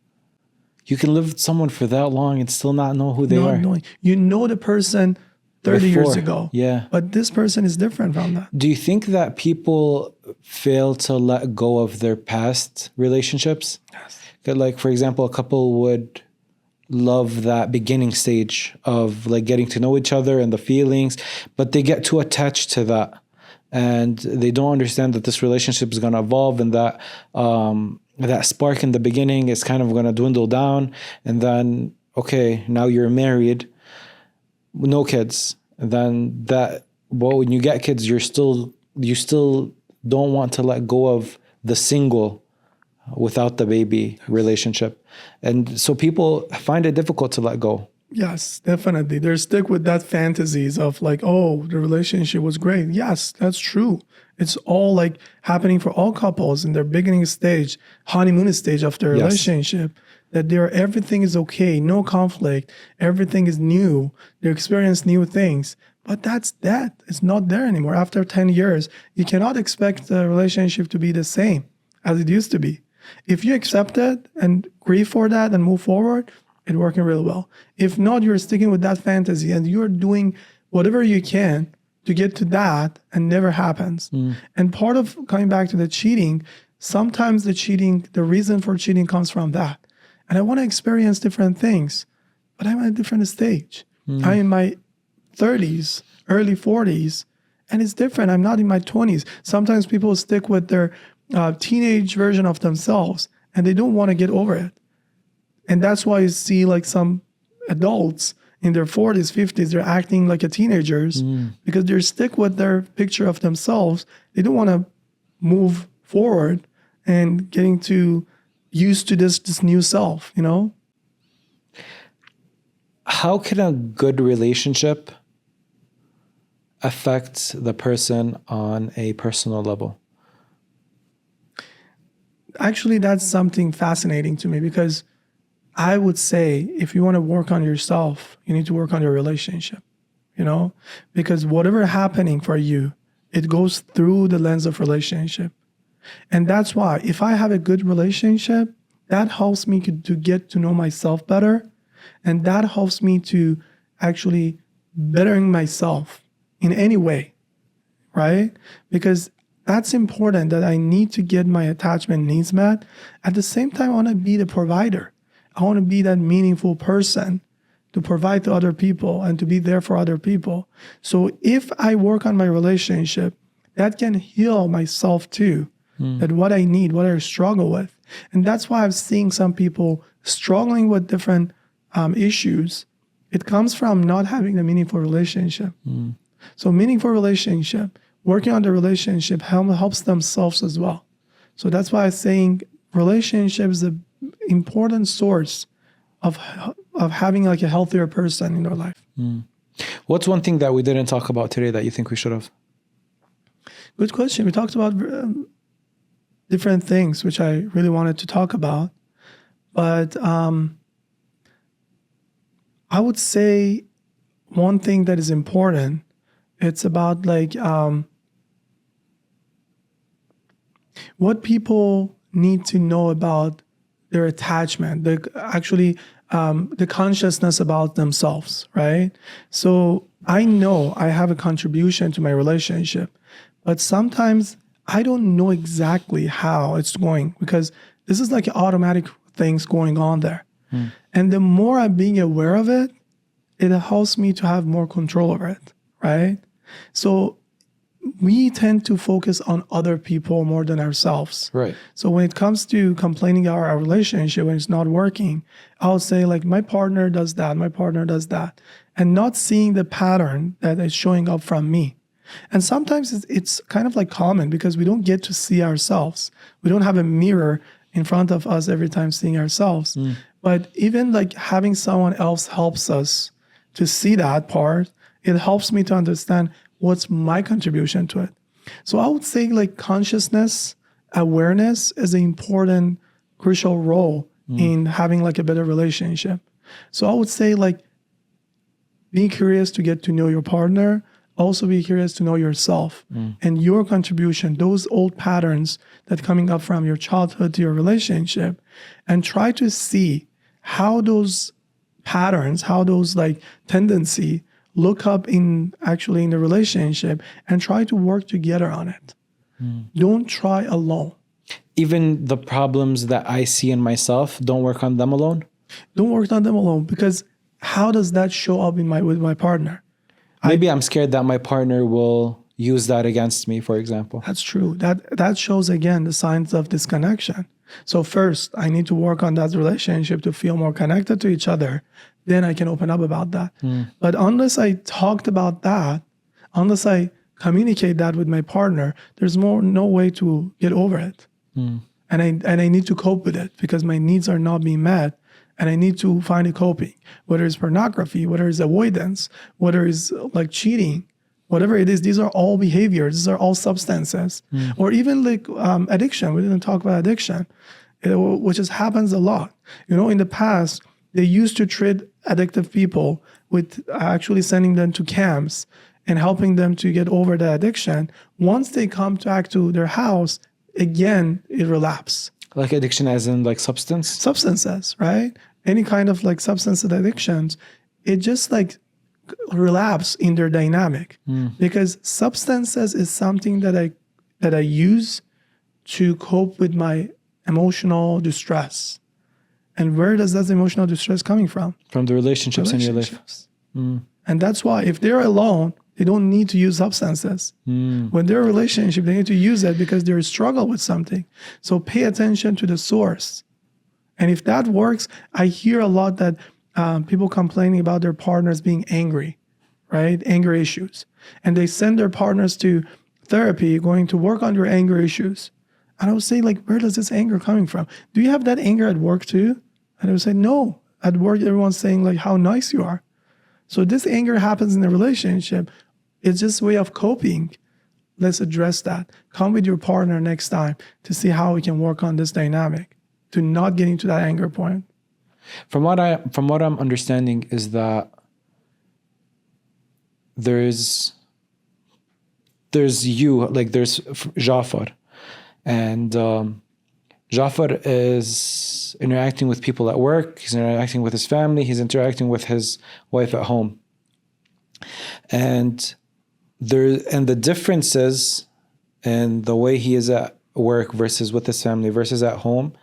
You can live with someone for that long and still not know who they are. Knowing. You know the person 30 years Before. ago. Yeah. But this person is different from that. Do you think that people fail to let go of their past relationships? Yes. Like, for example, a couple would love that beginning stage of like getting to know each other and the feelings, but they get too attached to that. And they don't understand that this relationship is going to evolve, and that that spark in the beginning is kind of going to dwindle down. And then, okay, now you're married, no kids. And then when you get kids, you still don't want to let go of the single without the baby relationship. And so people find it difficult to let go. Yes, definitely. They're stuck with that fantasies of like, oh, the relationship was great. Yes, that's true. It's all like happening for all couples in their beginning stage, honeymoon stage of their relationship, that everything is okay, no conflict, everything is new, they experience new things. But that's that. It's not there anymore. After 10 years, you cannot expect the relationship to be the same as it used to be. If you accept it and grieve for that and move forward, it's working really well. If not, you're sticking with that fantasy and you're doing whatever you can to get to that, and never happens. And part of coming back to the cheating, sometimes the reason for cheating comes from that. And I want to experience different things, but I'm at a different stage. I'm in my 30s, early 40s, and it's different. I'm not in my 20s. Sometimes people stick with their teenage version of themselves and they don't want to get over it. And that's why you see like some adults in their 40s, 50s, they're acting like a teenagers because they're stuck with their picture of themselves. They don't want to move forward and getting used to this new self, How can a good relationship affect the person on a personal level? Actually, that's something fascinating to me because I would say if you want to work on yourself, you need to work on your relationship, because whatever happening for you, it goes through the lens of relationship. And that's why if I have a good relationship, that helps me to get to know myself better. And that helps me to actually bettering myself in any way, right? Because that's important that I need to get my attachment needs met. At the same time, I want to be the provider. I want to be that meaningful person to provide to other people and to be there for other people. So if I work on my relationship, that can heal myself too. That what I need, what I struggle with. And that's why I'm seeing some people struggling with different issues. It comes from not having a meaningful relationship. So meaningful relationship, working on the relationship helps themselves as well. So that's why I'm saying relationship is an important source of having like a healthier person in their life. What's one thing that we didn't talk about today that you think we should have? Good question. We talked about different things which I really wanted to talk about, but I would say one thing that is important, it's about like what people need to know about their attachment, the consciousness about themselves, right? So I know I have a contribution to my relationship, but sometimes I don't know exactly how it's going because this is like automatic things going on there. And the more I'm being aware of it, it helps me to have more control over it, right? So we tend to focus on other people more than ourselves. Right. So when it comes to complaining about our relationship when it's not working, I'll say like my partner does that, my partner does that, and not seeing the pattern that is showing up from me. And sometimes it's kind of like common because we don't get to see ourselves. We don't have a mirror in front of us every time seeing ourselves. But even like having someone else helps us to see that part. It helps me to understand what's my contribution to it. So I would say like consciousness, awareness is an important, crucial role in having like a better relationship. So I would say like be curious to get to know your partner. Also be curious to know yourself and your contribution, those old patterns that coming up from your childhood to your relationship, and try to see how those patterns, how those like tendency look up in the relationship and try to work together on it. Don't try alone. Even the problems that I see in myself, don't work on them alone? Don't work on them alone, because how does that show up with my partner? Maybe I'm scared that my partner will use that against me, for example. That's true. That shows again the signs of disconnection. So first, I need to work on that relationship to feel more connected to each other. Then I can open up about that. But unless I talked about that, unless I communicate that with my partner, there's no way to get over it. And I need to cope with it because my needs are not being met. And I need to find a coping, whether it's pornography, whether it's avoidance, whether it's like cheating, whatever it is. These are all behaviors. These are all substances, or even like addiction. We didn't talk about addiction, which just happens a lot. In the past, they used to treat addictive people with actually sending them to camps and helping them to get over the addiction. Once they come back to their house, again, it relapses. Like addiction as in like substance? Substances, right? Any kind of like substance addictions, it just like relapse in their dynamic. Because substances is something that I use to cope with my emotional distress. And where does that emotional distress coming from? From the relationships in your life. And that's why if they're alone, they don't need to use substances. When they're in a relationship, they need to use it because they're struggle with something. So pay attention to the source. And if that works, I hear a lot that people complaining about their partners being angry, right? Anger issues. And they send their partners to therapy, going to work on your anger issues. And I would say, like, where does this anger coming from? Do you have that anger at work too? And I would say, no. At work, everyone's saying like how nice you are. So this anger happens in a relationship. It's just a way of coping. Let's address that. Come with your partner next time to see how we can work on this dynamic to not getting to that anger point. From what I'm understanding is that there's you, like there's Jafar, and Jafar is interacting with people at work. He's interacting with his family. He's interacting with his wife at home. And the differences in the way he is at work versus with his family versus at home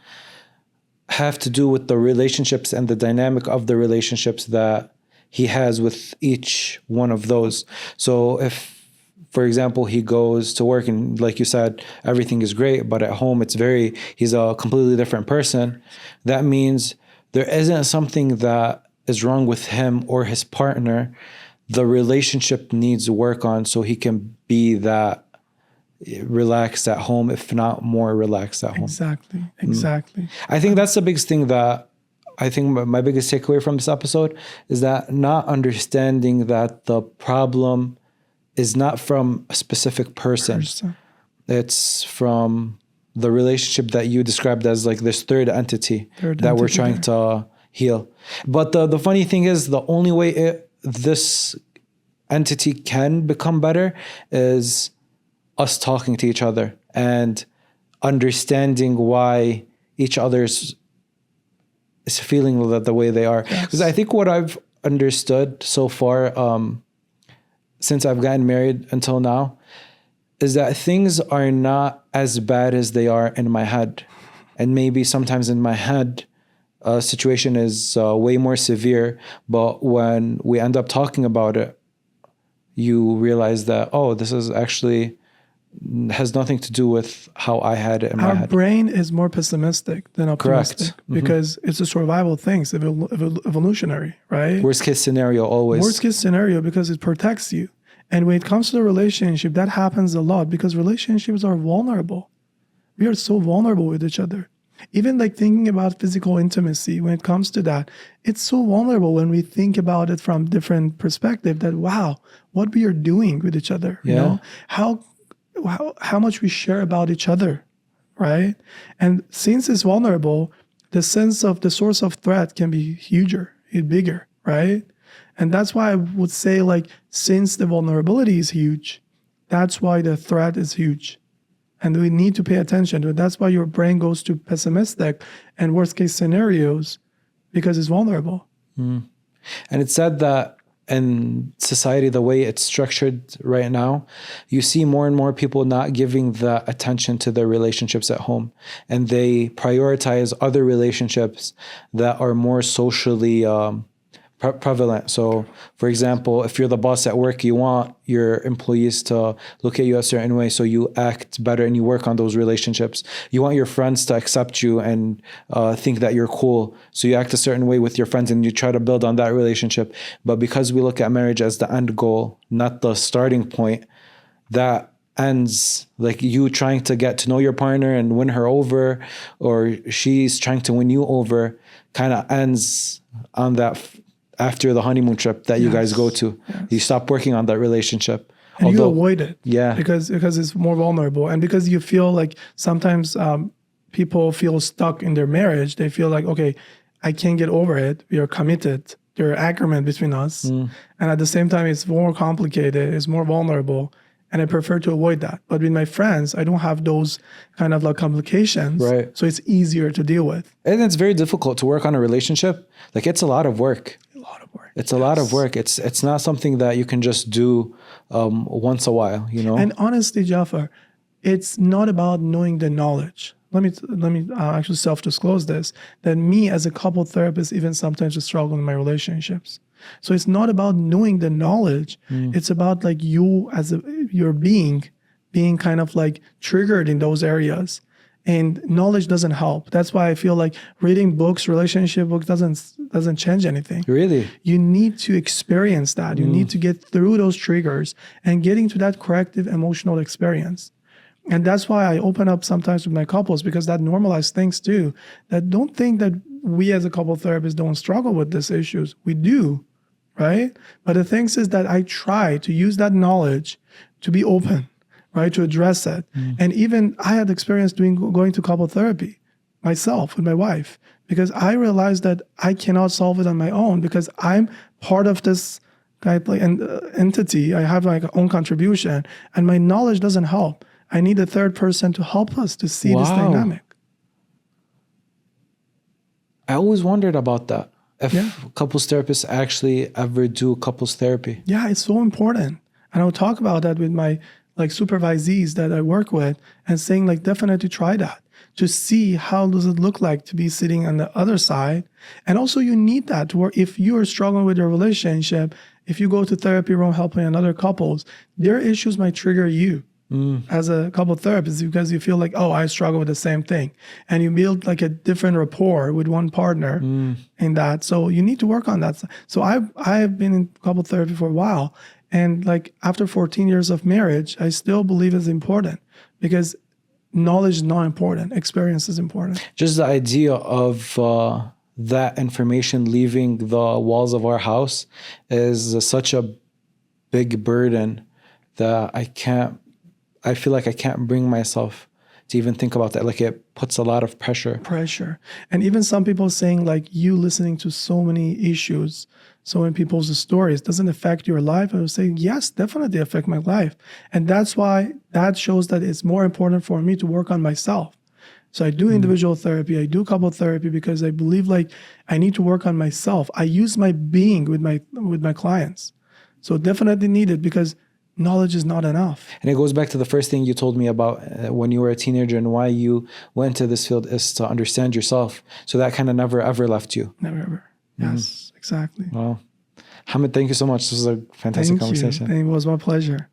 have to do with the relationships and the dynamic of the relationships that he has with each one of those. So if, for example, he goes to work and like you said, everything is great, but at home he's a completely different person. That means there isn't something that is wrong with him or his partner. The relationship needs work on so he can be that relaxed at home, if not more relaxed at home. Exactly. I think that's the biggest thing that I think my biggest takeaway from this episode is that not understanding that the problem is not from a specific person. It's from the relationship that you described as like this third entity that we're trying to heal. But the funny thing is, the only way this entity can become better is us talking to each other and understanding why each other's is feeling the way they are. Because I think what I've understood so far, since I've gotten married until now, is that things are not as bad as they are in my head. And maybe sometimes in my head, a situation is way more severe. But when we end up talking about it, you realize that, oh, this is actually has nothing to do with how I had it in my head. Our brain is more pessimistic than optimistic because it's a survival thing. It's evolutionary, right? Worst case scenario always. Worst case scenario because it protects you. And when it comes to the relationship, that happens a lot because relationships are vulnerable. We are so vulnerable with each other. Even like thinking about physical intimacy, when it comes to that, it's so vulnerable when we think about it from different perspective that, wow, what we are doing with each other, you know, how much we share about each other, right? And since it's vulnerable, the sense of the source of threat can be bigger, right? And that's why I would say, like, since the vulnerability is huge, that's why the threat is huge. And we need to pay attention to it. That's why your brain goes to pessimistic and worst case scenarios because it's vulnerable. And it's said that in society, the way it's structured right now, you see more and more people not giving the attention to their relationships at home. And they prioritize other relationships that are more socially prevalent. So, for example, if you're the boss at work, you want your employees to look at you a certain way, so you act better and you work on those relationships. You want your friends to accept you and think that you're cool, so you act a certain way with your friends and you try to build on that relationship. But because we look at marriage as the end goal, not the starting point, that ends like you trying to get to know your partner and win her over, or she's trying to win you over, kind of ends on that after the honeymoon trip that you guys go to. You stop working on that relationship. And you avoid it. Yeah. Because it's more vulnerable. And because you feel like sometimes people feel stuck in their marriage. They feel like, okay, I can't get over it. We are committed. There are agreement between us. And at the same time, it's more complicated. It's more vulnerable. And I prefer to avoid that. But with my friends, I don't have those kind of like complications. Right. So it's easier to deal with. And it's very difficult to work on a relationship. Like, it's a lot of work. It's a lot of work. It's not something that you can just do once a while, you know? And honestly, Jafar, it's not about knowing the knowledge. Let me actually self-disclose this, that me as a couple therapist even sometimes struggle in my relationships. So it's not about knowing the knowledge. It's about like you as your being kind of like triggered in those areas. And knowledge doesn't help. That's why I feel like reading books, relationship books doesn't change anything. Really? You need to experience that. You need to get through those triggers and getting to that corrective emotional experience. And that's why I open up sometimes with my couples, because that normalizes things too. That don't think that we as a couple therapists don't struggle with these issues. We do, right? But the thing is that I try to use that knowledge to be open, right, to address it. And even I had experience going to couple therapy myself with my wife, because I realized that I cannot solve it on my own because I'm part of this kind of like entity. I have like own contribution, and my knowledge doesn't help. I need a third person to help us to see this dynamic. I always wondered about that. If couples therapists actually ever do couples therapy. Yeah, it's so important. And I'll talk about that with my like supervisees that I work with, and saying like definitely try that to see how does it look like to be sitting on the other side. And also you need that to work. If you are struggling with your relationship, if you go to therapy room helping another couples, their issues might trigger you as a couple therapist, because you feel like, oh, I struggle with the same thing. And you build like a different rapport with one partner in that. So you need to work on that. So I've been in couple therapy for a while. And like after 14 years of marriage, I still believe it's important because knowledge is not important. Experience is important. Just the idea of that information leaving the walls of our house is such a big burden that I feel like I can't bring myself to even think about that. Like it puts a lot of pressure. And even some people saying like you listening to so many issues, so many people's stories doesn't affect your life. I was saying, yes, definitely affect my life. And that's why that shows that it's more important for me to work on myself. So I do individual therapy, I do couple therapy because I believe like I need to work on myself. I use my being with my clients. So definitely need it because knowledge is not enough. And it goes back to the first thing you told me about when you were a teenager and why you went to this field is to understand yourself. So that kind of never ever left you. Never ever. Yes, exactly. Well, Hamed, thank you so much. This was a fantastic conversation. It was my pleasure.